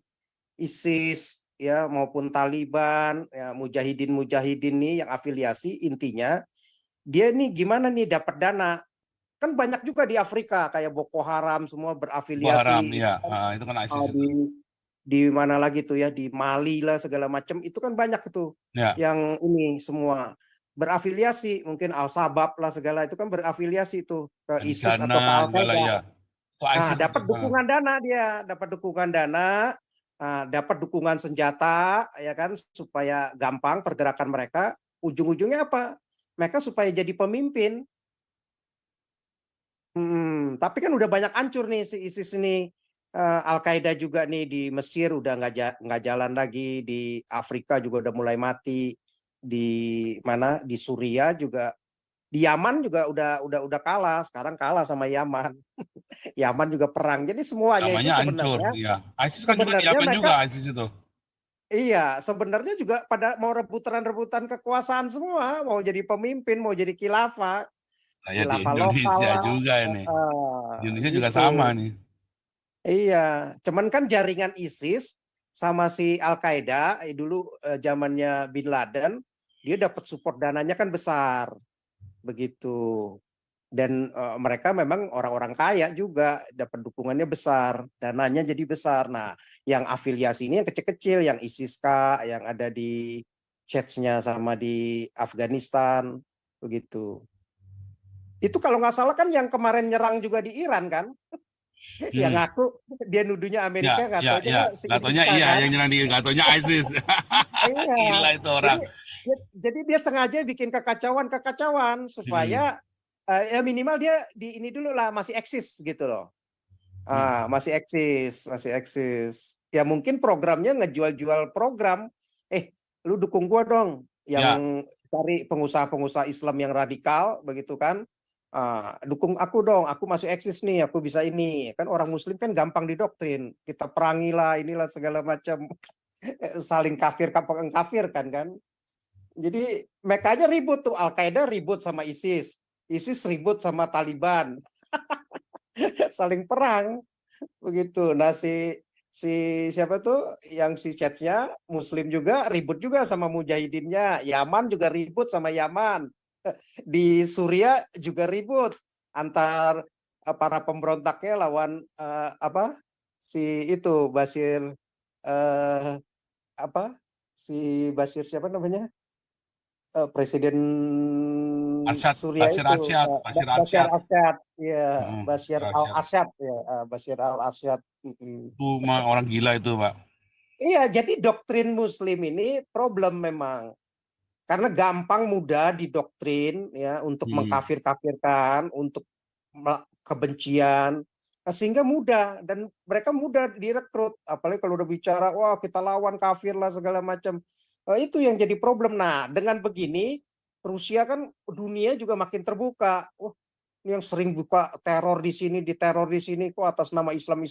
ISIS ya maupun Taliban, ya mujahidin nih yang afiliasi, intinya dia nih gimana nih dapat dana. Kan banyak juga di Afrika kayak Boko Haram semua berafiliasi. Ya. Itu kan ISIS di mana lagi tuh ya, di Mali lah segala macam, itu kan banyak itu ya. Yang ini semua berafiliasi, mungkin Al-Shabaab lah segala itu kan berafiliasi itu ke ISIS atau ke Al-Qaeda. Ya. Nah, dapat dukungan dana dia, dapat dukungan dana, dapat dukungan senjata ya kan, supaya gampang pergerakan mereka. Ujung-ujungnya apa? Mereka supaya jadi pemimpin. Tapi kan udah banyak hancur nih si ISIS ini. Al-Qaeda juga nih di Mesir udah nggak jalan lagi, di Afrika juga udah mulai mati, di mana di Suriah juga, di Yaman juga udah kalah, sekarang kalah sama Yaman. Yaman juga perang. Jadi semuanya itu Namanya hancur, sebenarnya ya. ISIS kan juga di Yaman mereka, juga, ISIS itu. iya, sebenarnya juga pada mau rebutan kekuasaan semua, mau jadi pemimpin, mau jadi khilafah, Kayak di khilafah lokal Indonesia lah. juga ini. Di Indonesia juga Gitu. sama nih. Iya, cuman kan jaringan ISIS sama si Al-Qaeda dulu zamannya Bin Laden, dia dapat support dananya kan besar, begitu. Dan mereka memang orang-orang kaya juga, dapat dukungannya besar, dananya jadi besar. Nah, yang afiliasi ini yang kecil-kecil, yang ISIS-K, yang ada di Chechnya sama di Afghanistan, begitu. Itu kalau nggak salah kan yang kemarin nyerang juga di Iran kan? Yang ngaku dia nuduhnya Amerika, nggak taunya nggak taunya kita iya, kan? yang nyerang nggak taunya ISIS. Iya. Gila itu orang. Jadi dia sengaja bikin kekacauan supaya ya minimal dia di ini dulu lah, masih eksis gitu loh. Masih eksis. Ya mungkin programnya ngejual-jual program. Lu dukung gua dong, yang cari pengusaha-pengusaha Islam yang radikal begitu kan. Dukung aku dong, aku masih eksis nih, aku bisa ini. Kan orang Muslim kan gampang didoktrin, kita perangilah, inilah segala macam, saling kafir kan. Jadi mereka aja ribut tuh, Al-Qaeda ribut sama ISIS ribut sama Taliban, saling perang begitu. Nah si siapa tuh yang si Chechnya Muslim juga ribut juga sama mujahidinnya, Yaman juga ribut sama Yaman, di Suriah juga ribut antar para pemberontaknya lawan si itu Bashir si Bashir siapa namanya, presiden Suriah itu Bashar al-Assad, ya Bashar al-Assad ya, Bashar al-Assad. Itu orang gila itu, Pak. Iya, jadi doktrin Muslim ini problem memang. Karena gampang mudah didoktrin ya untuk mengkafir-kafirkan, untuk kebencian, sehingga mudah, dan mereka mudah direkrut, apalagi kalau udah bicara wah kita lawan kafir lah segala macam. Itu yang jadi problem. Nah, dengan begini Rusia kan dunia juga makin terbuka. Ini yang sering buka teror di sini, diteror di sini kok atas nama Islam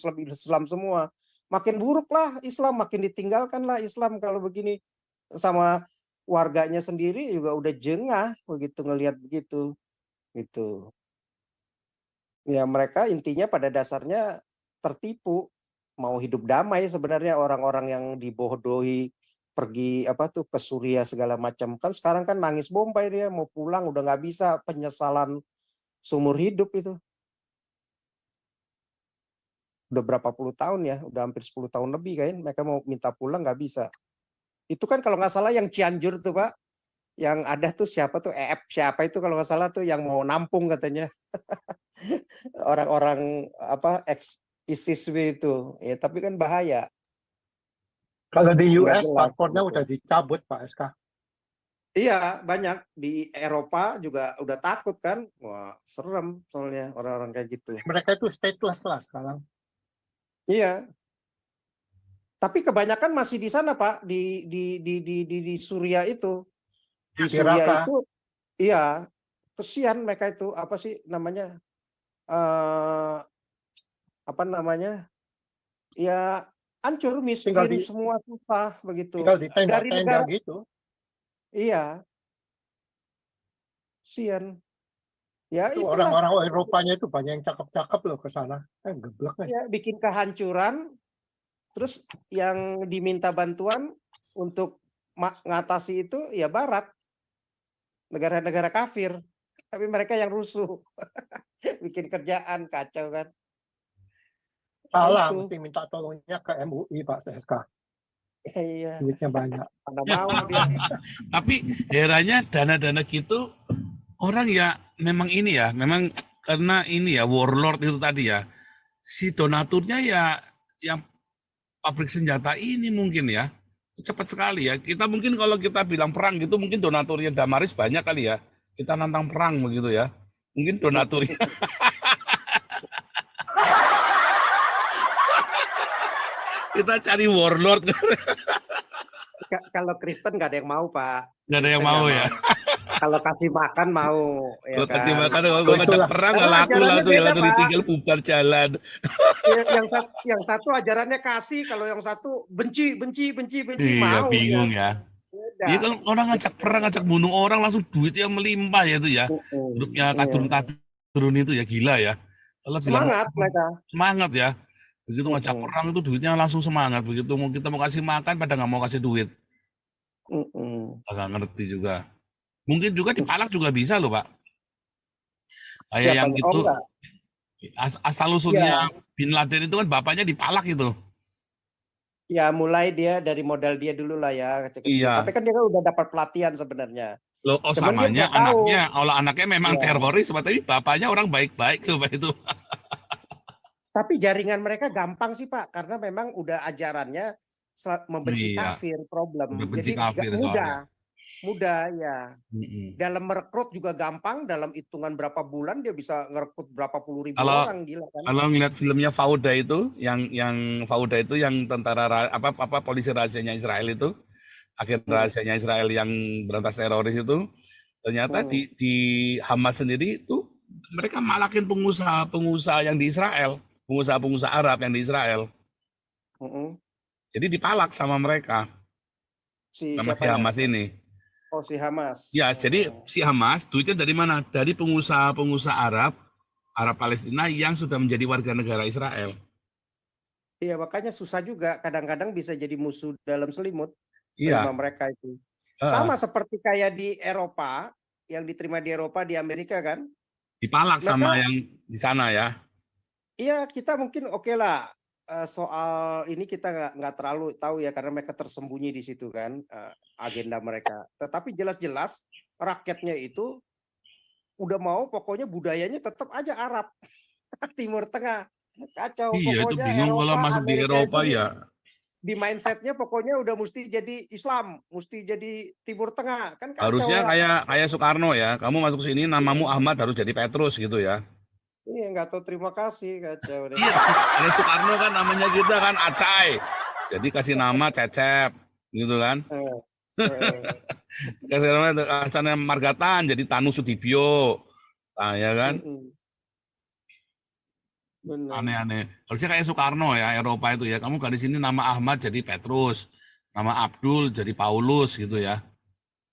semua. Makin buruk lah Islam, makin ditinggalkan lah Islam kalau begini. Sama warganya sendiri juga udah jengah begitu ngelihat begitu gitu. Ya mereka intinya pada dasarnya tertipu, mau hidup damai sebenarnya orang-orang yang dibodohi pergi ke Suriah segala macam. Kan sekarang kan nangis bombay dia, mau pulang udah nggak bisa, penyesalan seumur hidup itu. Udah berapa puluh tahun ya, udah hampir 10 tahun lebih kan, mereka mau minta pulang nggak bisa. Itu kan kalau nggak salah yang Cianjur tuh Pak, yang ada tuh siapa tuh siapa itu kalau nggak salah tuh yang mau nampung katanya orang-orang ex ISIS itu ya, tapi kan bahaya. Kalau di US paspornya udah dicabut Pak SK. Iya, banyak di Eropa juga udah takut kan, wah serem soalnya orang-orang kayak gitu. Mereka itu stateless lah sekarang. Iya. Tapi kebanyakan masih di sana Pak, di Suriah itu. Di Suriah itu, iya, kesian mereka itu, apa sih namanya? Ya hancur, miskin, semua susah begitu. Tinggal di tenda negara gitu. Iya. Kesian. Ya itu orang-orang Eropanya itu banyak yang cakep-cakep loh ke sana. Geblek kan. Ya, bikin kehancuran. Terus yang diminta bantuan untuk mengatasi itu ya Barat, negara-negara kafir, tapi mereka yang rusuh, bikin kerjaan kacau kan. Salah, mesti minta tolongnya ke MUI Pak SK. Iya. Duitnya banyak. Mana mau dia. Tapi herannya dana-dana gitu orang ya memang ini ya, memang karena ini ya warlord itu tadi ya, si donaturnya ya yang pabrik senjata ini mungkin ya, cepat sekali ya. Kita mungkin kalau kita bilang perang gitu, mungkin donaturnya Damaris banyak kali ya. Kita nantang perang begitu ya. Mungkin donaturnya. Kita cari warlord. Kalau Kristen nggak ada yang mau, Pak. Nggak ada yang Kristen mau nggak ya. Kalau kasih makan mau, ya Kalau kasih kan. makan, gue ngajak Itulah. perang nggak Karena laku lah ajarannya tuh, yang beda, langsung Pak. ditinggal bubar jalan. Yang satu ajarannya kasih, kalau yang satu benci, Iya, mau bingung dia. ya. Beda. Iya, kalau orang ngajak perang, ngajak bunuh orang, langsung duitnya melimpah ya itu ya. Grupnya Iya. kadrun itu ya, gila ya. Kalau bilang Semangat mereka. semangat ya. Begitu ngajak perang itu duitnya langsung semangat. Begitu kita mau kasih makan, pada nggak mau kasih duit. Agak ngerti juga. Mungkin juga dipalak juga bisa loh, Pak. Kayak Siapa? yang Oh, itu, enggak. asal usulnya Bin Laden itu kan bapaknya dipalak itu. Ya mulai dia dari modal dia dulu lah ya, kecil-kecil. Iya. Tapi kan dia kan udah dapat pelatihan sebenarnya. Loh, oh Cuman dia samanya nggak tahu. anaknya, kalau anaknya memang Iya. teroris, tapi bapaknya orang baik-baik loh Pak itu. Tapi jaringan mereka gampang sih Pak, karena memang udah ajarannya membenci Iya. kafir problem. Membenci Jadi kafir mudah ya. Mm-mm. Dalam merekrut juga gampang, dalam hitungan berapa bulan dia bisa ngerekrut berapa puluh ribu Kalau- orang, gila kan. Kalau ngeliat filmnya Fauda itu, yang Fauda itu yang tentara polisi rahasianya Israel itu, agen rahasianya Israel yang berantas teroris itu, ternyata di Hamas sendiri itu mereka malakin pengusaha-pengusaha yang di Israel, pengusaha-pengusaha Arab yang di Israel. Jadi dipalak sama mereka, sama si siapanya? Hamas ini. Oh, si Hamas. Ya, jadi si Hamas duitnya dari mana? Dari pengusaha-pengusaha Arab Palestina yang sudah menjadi warga negara Israel. Iya, makanya susah juga. Kadang-kadang bisa jadi musuh dalam selimut. Iya. Terima mereka itu. Sama seperti kayak di Eropa, yang diterima di Eropa, di Amerika kan. Dipalak sama yang di sana ya. Iya, kita mungkin oke lah. Soal ini kita nggak terlalu tahu ya, karena mereka tersembunyi di situ kan, agenda mereka. Tetapi jelas-jelas rakyatnya itu udah mau, pokoknya budayanya tetap aja Arab. Timur Tengah. Kacau. Iya, itu Pokoknya bingung kalau masuk di Amerika Eropa itu ya. di mindsetnya pokoknya udah mesti jadi Islam, mesti jadi Timur Tengah. Kan kacau. Harusnya kayak Soekarno ya. Kamu masuk sini namamu Ahmad harus jadi Petrus gitu ya. Iya, nggak tahu terima kasih, kacau. Iya, kalau Soekarno kan namanya kita kan Acai. Jadi kasih nama Cecep gitu kan. Kasih nama Margatan jadi Tanu Sudibyo. Nah, ya kan? Aneh-aneh. Harusnya kayak Soekarno ya, Eropa itu ya. Kamu di sini nama Ahmad jadi Petrus, nama Abdul jadi Paulus gitu ya.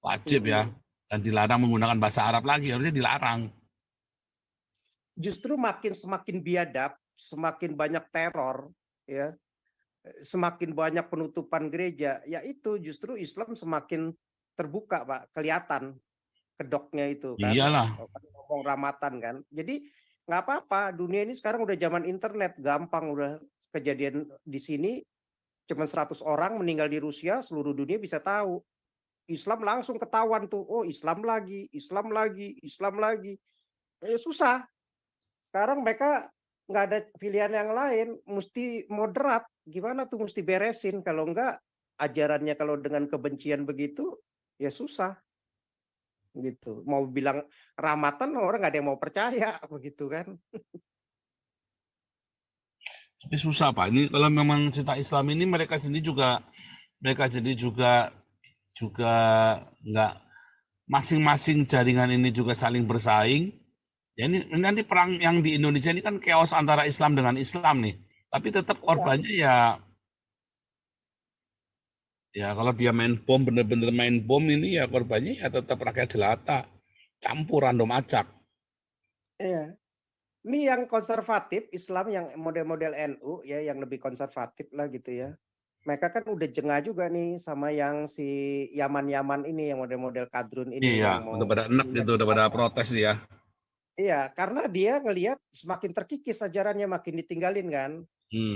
Wajib ya. Dan dilarang menggunakan bahasa Arab lagi, harusnya dilarang. Justru semakin biadab, semakin banyak teror, ya, semakin banyak penutupan gereja, ya itu justru Islam semakin terbuka, Pak, kelihatan kedoknya itu kan. Iyalah. Ngomong ramatan kan. Jadi nggak apa-apa, dunia ini sekarang udah zaman internet, gampang, udah kejadian di sini cuma 100 orang meninggal di Rusia, seluruh dunia bisa tahu. Islam langsung ketahuan tuh, oh Islam lagi. Ya susah. Sekarang mereka nggak ada pilihan yang lain, mesti moderat. Gimana tuh mesti beresin, kalau enggak ajarannya kalau dengan kebencian begitu, ya susah. Gitu. Mau bilang rahmatan, orang nggak ada yang mau percaya, begitu kan. Tapi susah Pak, ini kalau memang cerita Islam ini mereka jadi juga nggak, masing-masing jaringan ini juga saling bersaing. Ya ini nanti perang yang di Indonesia ini kan chaos antara Islam dengan Islam nih. Tapi tetap korbannya ya kalau dia main bom, bener-bener main bom ini ya korbannya ya tetap rakyat jelata. Campur random acak. Iya. Ini yang konservatif, Islam yang model-model NU ya, yang lebih konservatif lah gitu ya. Mereka kan udah jengah juga nih sama yang si Yaman ini, yang model-model kadrun ini. Iya, udah pada enak gitu, udah pada protes ya. Iya, karena dia ngelihat semakin terkikis ajarannya, makin ditinggalin kan.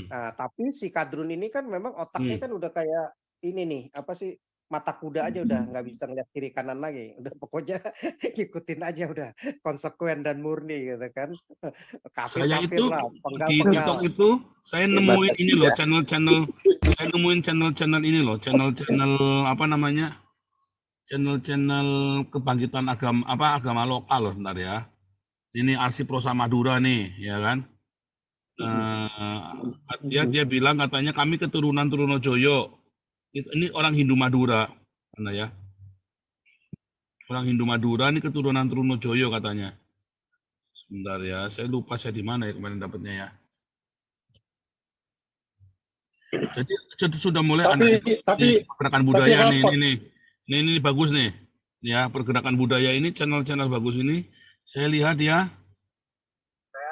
Nah, tapi si kadrun ini kan memang otaknya kan udah kayak ini nih, apa sih, mata kuda aja udah nggak bisa ngeliat kiri kanan lagi. Udah pokoknya ikutin aja udah, konsekuen dan murni gitu kan. Saya Kafir-kafir itu lah, di penggal-penggal. TikTok itu saya nemuin ini loh, channel-channel ini loh, channel apa namanya? Channel kebangkitan agama lokal loh, bentar ya. Ini Arsip Rosa Madura nih, ya kan? Dia bilang katanya kami keturunan Trunojoyo. Ini orang Hindu Madura, mana ya? Orang Hindu Madura ini keturunan Trunojoyo katanya. Sebentar ya, saya lupa saya di mana ya kemarin dapatnya ya. Jadi sudah mulai pergerakan budaya ini bagus nih. Ya, pergerakan budaya ini channel-channel bagus ini. Saya lihat ya.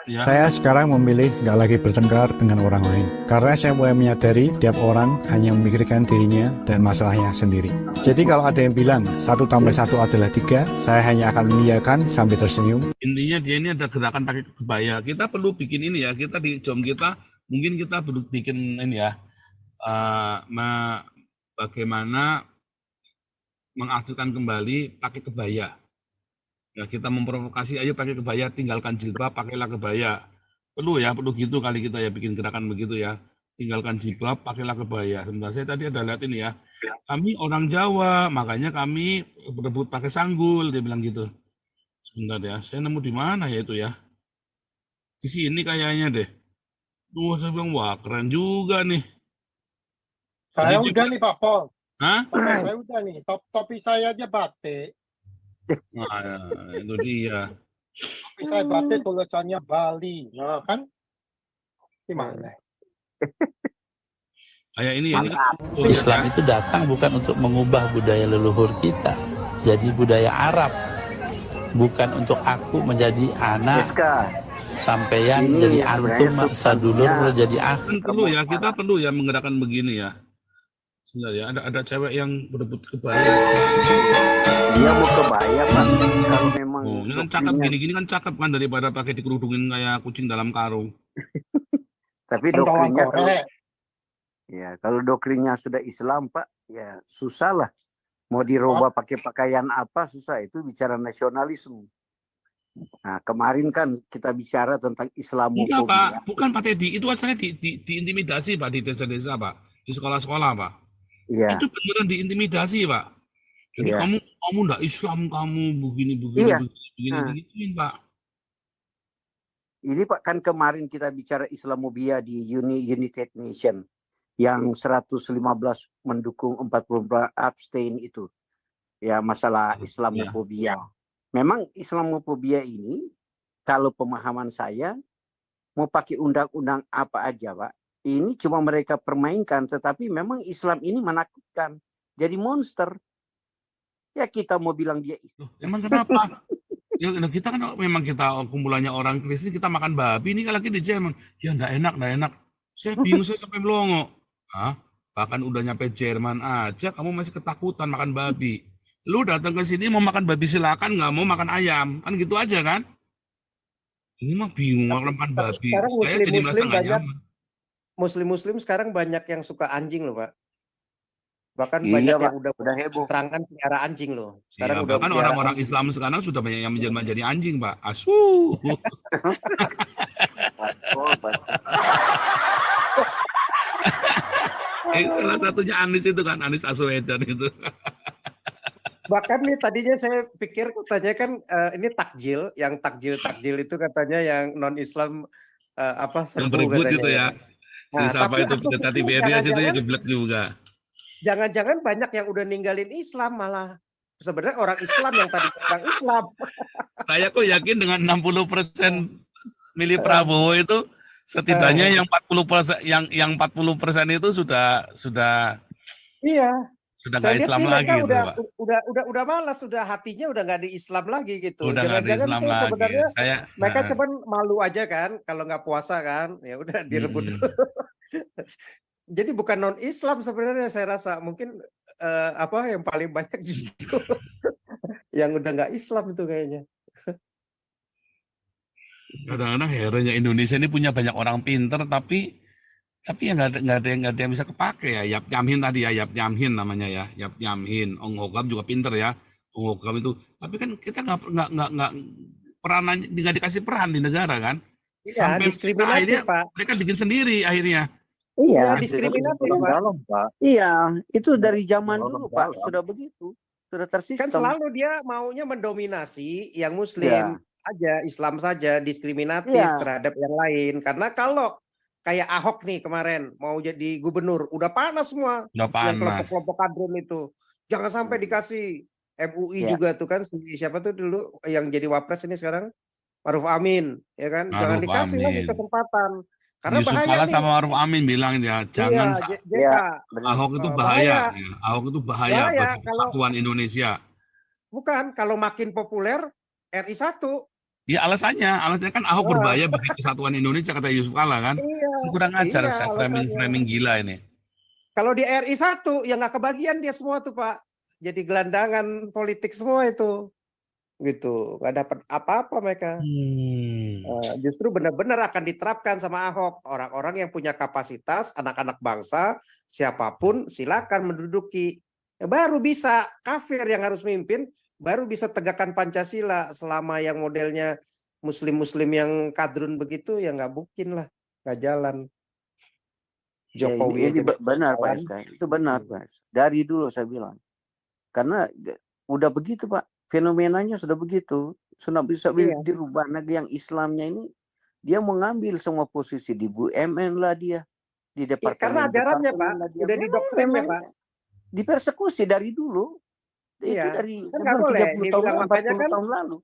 Saya sekarang memilih nggak lagi bertengkar dengan orang lain. Karena saya mulai menyadari tiap orang hanya memikirkan dirinya dan masalahnya sendiri. Jadi kalau ada yang bilang 1 tambah 1 adalah 3, saya hanya akan mengiyakan sambil tersenyum. Intinya dia ini ada gerakan pakai kebaya. Kita perlu bikin ini ya. Kita di jom kita, mungkin kita perlu bikin ini ya. Bagaimana mengaktifkan kembali pakai kebaya. Ya, kita memprovokasi, ayo pakai kebaya, tinggalkan jilbab, pakailah kebaya. Perlu gitu kali kita ya bikin gerakan begitu ya. Tinggalkan jilbab, pakailah kebaya. Sebentar, saya tadi ada lihat ini ya. Kami orang Jawa, makanya kami berebut pakai sanggul, dia bilang gitu. Sebentar ya, saya nemu di mana ya itu ya. Di sini kayaknya deh. Saya bilang, wah keren juga nih. Saya udah nih Pak Pol. Hah? Saya udah nih, topi saya aja batik. Nah, itu dia. Topi saya batik tulisannya Bali. Nah kan, gimana? Kayak ini kan Islam itu datang bukan untuk mengubah budaya leluhur kita jadi budaya Arab, bukan untuk aku menjadi anak sampeyan jadi antum, sadulur jadi aku. Perlu ya, kita perlu ya menggerakkan begini ya. Sebentar ya, ada cewek yang berebut kebaya. Dia mau kebaya Pak, kalau memang ini kan cakep, gini kan cakep kan daripada pakai dikerudungin kayak kucing dalam karung. Tapi doktrinnya kalau doktrinnya sudah Islam Pak, ya susah lah. Mau dirubah pakai pakaian apa susah, itu bicara nasionalisme. Nah kemarin kan kita bicara tentang Islamophobia. Enggak Pak, bukan Pak Teddy, itu asalnya diintimidasi Pak di desa-desa Pak, di sekolah-sekolah Pak. Iya. Itu beneran diintimidasi Pak. Jadi kamu enggak Islam, kamu begini Pak. Ini Pak kan kemarin kita bicara Islamophobia di United Nation yang 115 mendukung 40 abstain itu. Ya masalah Islamophobia. Memang Islamophobia ini kalau pemahaman saya mau pakai undang-undang apa aja Pak. Ini cuma mereka permainkan, tetapi memang Islam ini menakutkan. Jadi monster. Ya kita mau bilang dia Islam. Emang kenapa? Ya kita kan memang kita kumpulannya orang Kristen, kita makan babi. Ini lagi di Jerman. Ya enggak enak. Saya bingung, saya sampai melongo. Bahkan udah nyampe Jerman aja, kamu masih ketakutan makan babi. Lu datang ke sini mau makan babi silakan, nggak mau makan ayam. Kan gitu aja kan? Ini mah bingung makan babi. Saya jadi merasa nggak nyaman. Muslim sekarang banyak yang suka anjing loh Pak. Bahkan banyak yang udah heboh terangan pelihara anjing loh. Sekarang udah bahkan orang-orang Islam sekarang sudah banyak yang menjadi anjing Pak. Asu. Salah satunya Anies itu kan, Anies Aswedan itu. Bahkan nih tadinya saya pikir katanya kan ini takjil, yang takjil itu katanya yang non Islam yang berebut itu ya. Siapa itu pendekati BRS itu ya geblek juga. Jangan-jangan banyak yang udah ninggalin Islam malah sebenarnya orang Islam yang tadi orang Islam. Saya kok yakin dengan 60% milih Prabowo itu setidaknya yang 40% yang 40% itu sudah nggak Islam lagi gitu, Pak. Udah malas, sudah hatinya udah nggak di Islam lagi gitu. Udah nggak di Islam lagi. Sebenarnya mereka cuman malu aja kan kalau nggak puasa kan, ya udah direbut. Jadi bukan non Islam sebenarnya saya rasa mungkin yang paling banyak justru yang udah nggak Islam itu kayaknya. Kadang-kadang herannya Indonesia ini punya banyak orang pinter tapi ya nggak ada yang bisa kepake ya. Yap Yamhin tadi ya, Yap Yamhin namanya ya, Yap Yamhin. Ong Hogam juga pinter ya, Ong Hogam itu. Tapi kan kita nggak peranannya nggak dikasih peran di negara kan. Iya, diskriminatif Pak. Mereka bikin sendiri akhirnya. Iya, diskriminatif Pak. Iya, itu dari zaman dulu Pak sudah begitu, sudah tersistem. Kan selalu dia maunya mendominasi yang Muslim. Islam saja diskriminatif Iya. terhadap yang lain. Karena kalau kayak Ahok nih kemarin mau jadi gubernur, udah panas semua Udah yang panas. kelompok-kelompok kadrun itu. Jangan sampai dikasih MUI Iya. juga tuh kan siapa tuh dulu yang jadi wapres ini sekarang Maruf Amin, ya kan? Jangan Maruf dikasih lagi Amin. kesempatan. Karena Yusuf bahaya Kala nih. sama Maruf Amin bilang ya, jangan Iya, JK. Iya, benar. Ahok itu Bahaya. bahaya. Ya. Ahok itu bahaya Bahaya bagi kalau persatuan Indonesia. bukan kalau makin populer RI 1. Ya alasannya kan Ahok berbahaya bagi kesatuan Indonesia kata Yusuf Kala kan. Iya. Kurang ajar Iya, framing gila ini. Kalau di RI 1 ya nggak kebagian dia semua tuh Pak. Jadi gelandangan politik semua itu. Gitu. Nggak dapat apa-apa mereka. Justru benar-benar akan diterapkan sama Ahok. Orang-orang yang punya kapasitas, anak-anak bangsa, siapapun silakan menduduki. Ya, baru bisa kafir yang harus mimpin, baru bisa tegakkan Pancasila. Selama yang modelnya muslim-muslim yang kadrun begitu ya nggak mungkin lah, nggak jalan. Jokowi ini aja benar Pak jalan. SK, itu benar Pak. Dari dulu saya bilang. Karena udah begitu Pak, fenomenanya sudah begitu. Sudah bisa dirubah. Negeri yang Islamnya ini dia mengambil semua posisi di BUMN lah dia, di departemen. Karena ajarannya Pak, udah didoktrin ya Pak. Dipersekusi dari dulu. Itu dari kan nggak boleh 30 tahun, 40 tahun lalu.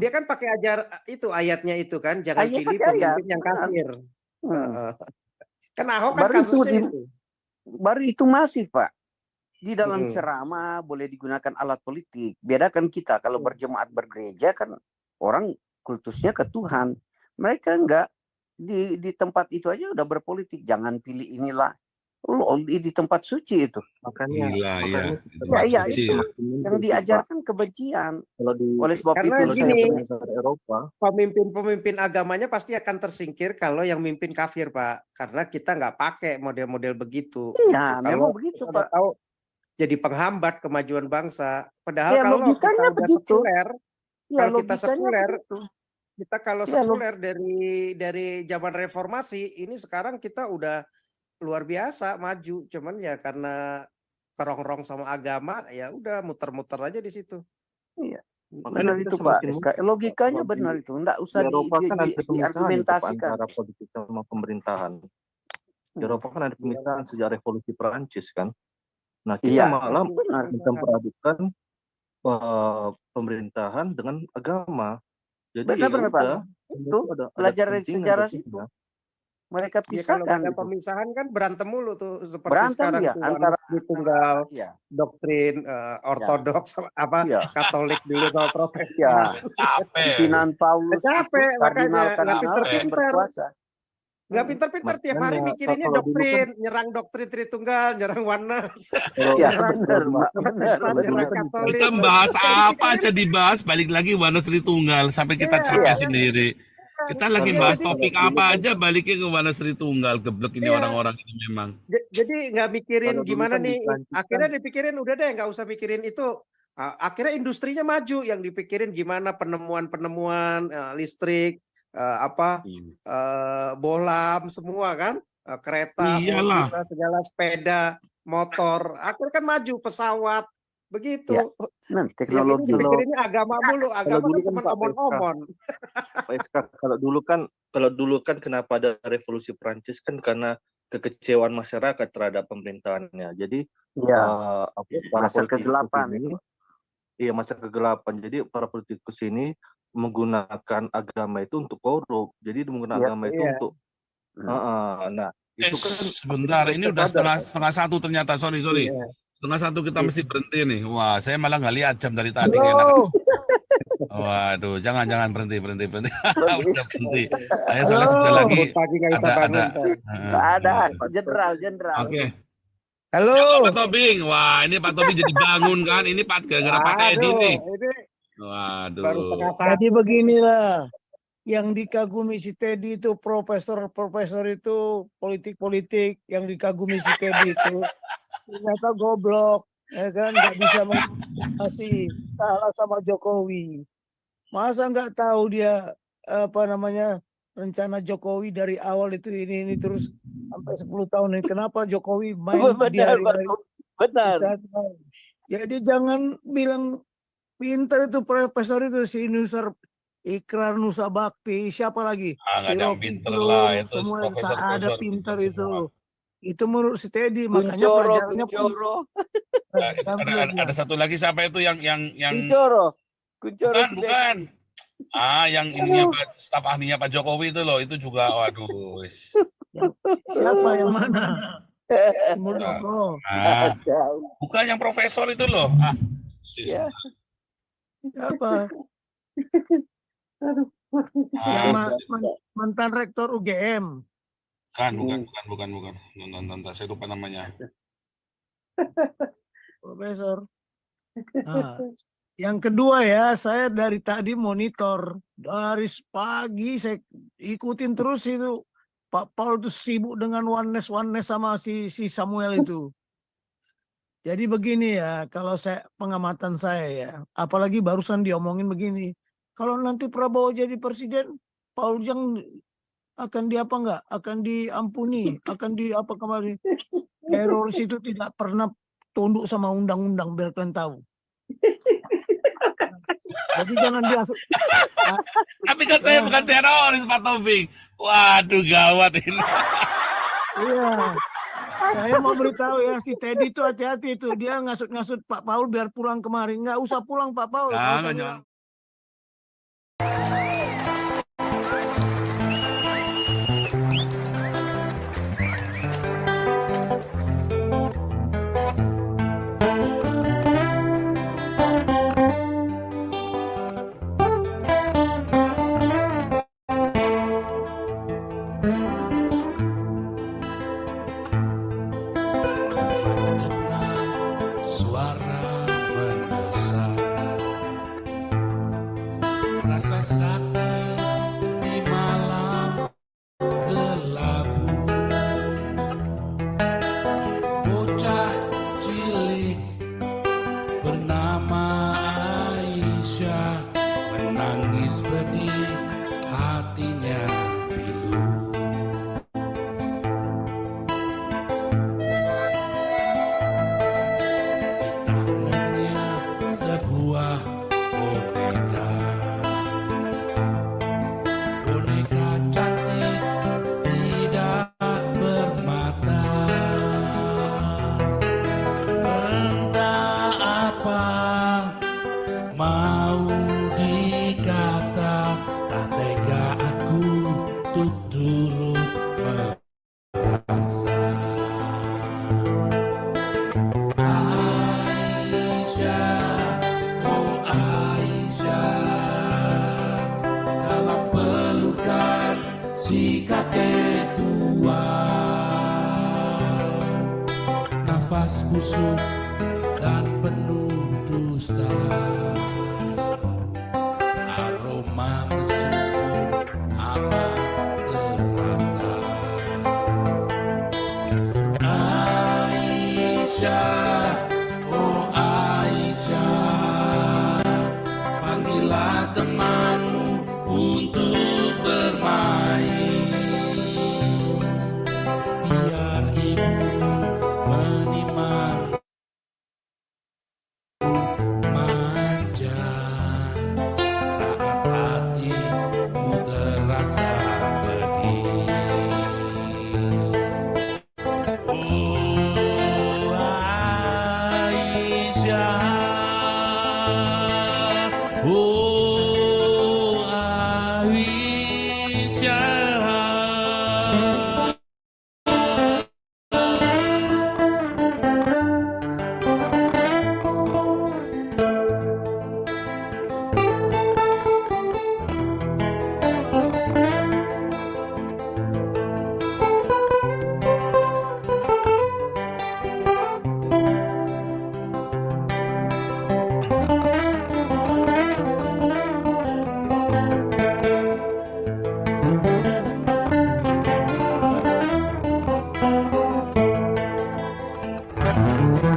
Dia kan pakai itu ayatnya itu kan, jangan pilih pemimpin yang kafir. Kan Ahok kan kasusnya itu. Baru itu masih Pak. Di dalam ceramah boleh digunakan alat politik. Bedakan kita kalau berjemaat bergereja kan orang kultusnya ke Tuhan. Mereka enggak di tempat itu aja udah berpolitik. Jangan pilih inilah. Di tempat suci itu. Makanya yang diajarkan kebencian. Oleh sebab karena itu gini, Eropa, pemimpin agamanya pasti akan tersingkir kalau yang mimpin kafir Pak. Karena kita nggak pakai model-model begitu. Iya, memang begitu Pak. Tahu jadi penghambat kemajuan bangsa. Padahal ya, kalau kita udah begitu. sekuler, ya, kalau kita sekuler, begitu. kita kalau sekuler dari zaman reformasi, ini sekarang kita udah luar biasa maju. Cuman ya karena kerongrong sama agama, ya udah muter-muter aja di situ. Iya. Benar itu Pak. Logikanya benar itu. Enggak usah diargumentasikan. Antara politik sama pemerintahan. Di Eropa kan ada pemisahan sejak revolusi Perancis kan. Nah, kita malah memperadukkan pemerintahan dengan agama. Jadi benar Pak. Itu belajar dari sejarah itu. Mereka pisahkan. Kalau ada pemisahan kan berantem mulu tuh seperti berantem sekarang ya, tuh, antara tunggal, doktrin ortodoks apa Katolik dulu sama Protestan. Pimpinan Paulus capek makanya nggak pinter-pinter. Nggak pinter-pinter tiap hari mikirinnya doktrin, nyerang doktrin Tritunggal, nyerang Oneness. Benar. Kita bahas apa aja dibahas, balik lagi Oneness Tritunggal sampai kita capek sendiri. Kita lagi bahas topik apa aja baliknya ke Oneness Tritunggal. Geblek ini orang-orang ini memang. Jadi nggak mikirin gimana nih. Akhirnya dipikirin udah deh nggak usah mikirin itu. Akhirnya industrinya maju, yang dipikirin gimana penemuan-penemuan listrik, bohlam semua kan, kereta, segala sepeda, motor. Akhirnya kan maju pesawat. Begitu. Ya. Nah, teknologi ini agama mulu, agama kan cuma omon-omon. Kalau dulu kan kenapa ada revolusi Prancis kan karena kekecewaan masyarakat terhadap pemerintahannya. Jadi masa kegelapan ini, masa kegelapan. Jadi para politikus ini menggunakan agama itu untuk korup. Jadi menggunakan agama itu untuk itu kan sebentar, ini udah setengah satu ternyata. Sorry. Setengah satu kita mesti berhenti nih. Wah, saya malah nggak lihat jam dari tadi. Waduh, jangan berhenti. Udah berhenti. Saya soalnya sebentar lagi ada jenderal. Oke. Halo. Pak Tobing. Wah, ini Pak Tobing jadi bangun kan? Ini gara-gara Pak Edi nih. Waduh. Jadi beginilah. Yang dikagumi si Teddy itu profesor itu politik yang dikagumi si Teddy itu ternyata goblok, ya kan, nggak bisa mengatasi salah sama Jokowi. Masa nggak tahu dia rencana Jokowi dari awal itu ini terus sampai 10 tahun ini. Kenapa Jokowi main di hari-hari? Benar. Jadi jangan bilang pintar itu profesor itu si Nusar Ikrar Nusa Bakti, siapa lagi? Nggak Si yang Rocky pinter lah, Gerung, itu semua yang tak ada profesor-profesor pinter pinter itu. semua. Itu menurut si Teddy, makanya Kuncoro, pelajarannya pun Kuncoro, Ada satu lagi siapa itu yang Kuncoro bukan si bukan. Becky. Yang ininya staf ahlinya Pak Jokowi itu loh, itu juga waduh. Siapa yang mana? Si Muldoko. Nah, bukan yang profesor itu loh. Ya. Siapa? Yang mantan rektor UGM. Bukan. Nonton, saya lupa namanya. Profesor. Nah, yang kedua ya, saya dari tadi monitor. Dari pagi saya ikutin terus itu. Pak Paul itu sibuk dengan oneness sama si Samuel itu. Jadi begini ya, kalau pengamatan saya ya, apalagi barusan diomongin begini. Kalau nanti Prabowo jadi presiden, Paul Jang akan akan diampuni, akan apa kemarin. Teroris itu tidak pernah tunduk sama undang-undang, biar kalian tahu. Jadi jangan biasa. Tapi kan saya bukan teroris, Pak Taufik. Waduh, gawat ini. Iya. Saya mau beritahu ya, si Teddy itu hati-hati itu. Dia ngasut-ngasut Pak Paul biar pulang kemarin. Nggak usah pulang Pak Paul. Jangan. busuk dan penuh dusta. Aroma mesum amat terasa. Aisyah, oh Aisyah, panggillah temanmu untuk bermain. Biar ibumu menimang manja saat hatimu terasa pedih. Oh Aisyah, oh Aisyah.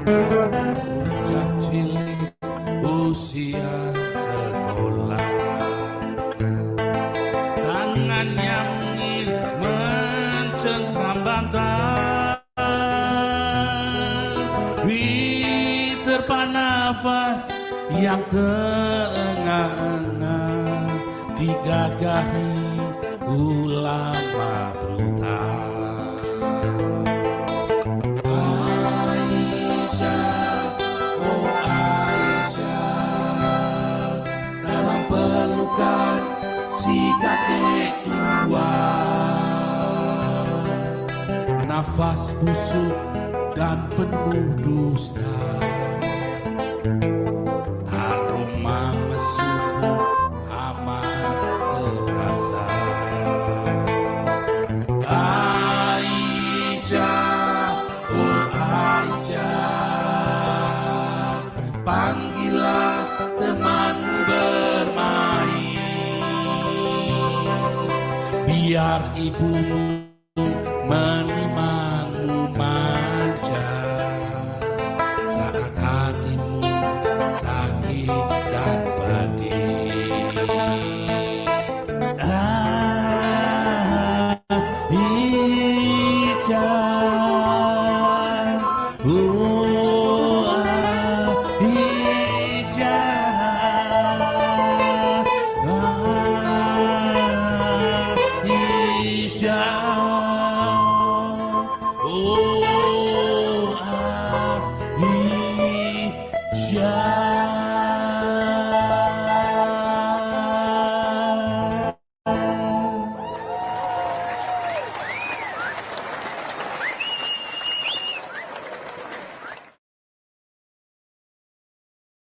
Bocah cilik usia sekolah, tangannya mungil mencengkram bantal, diterpa nafas yang terengah-engah, digagahi ulama brutal. Aisyah, oh Aisyah, dalam pelukan si kakek tua, nafas busuk dan penuh dusta, aroma mesum amat terasa. Aisyah, oh Aisyah, panggillah temanmu bermain, biar ibumu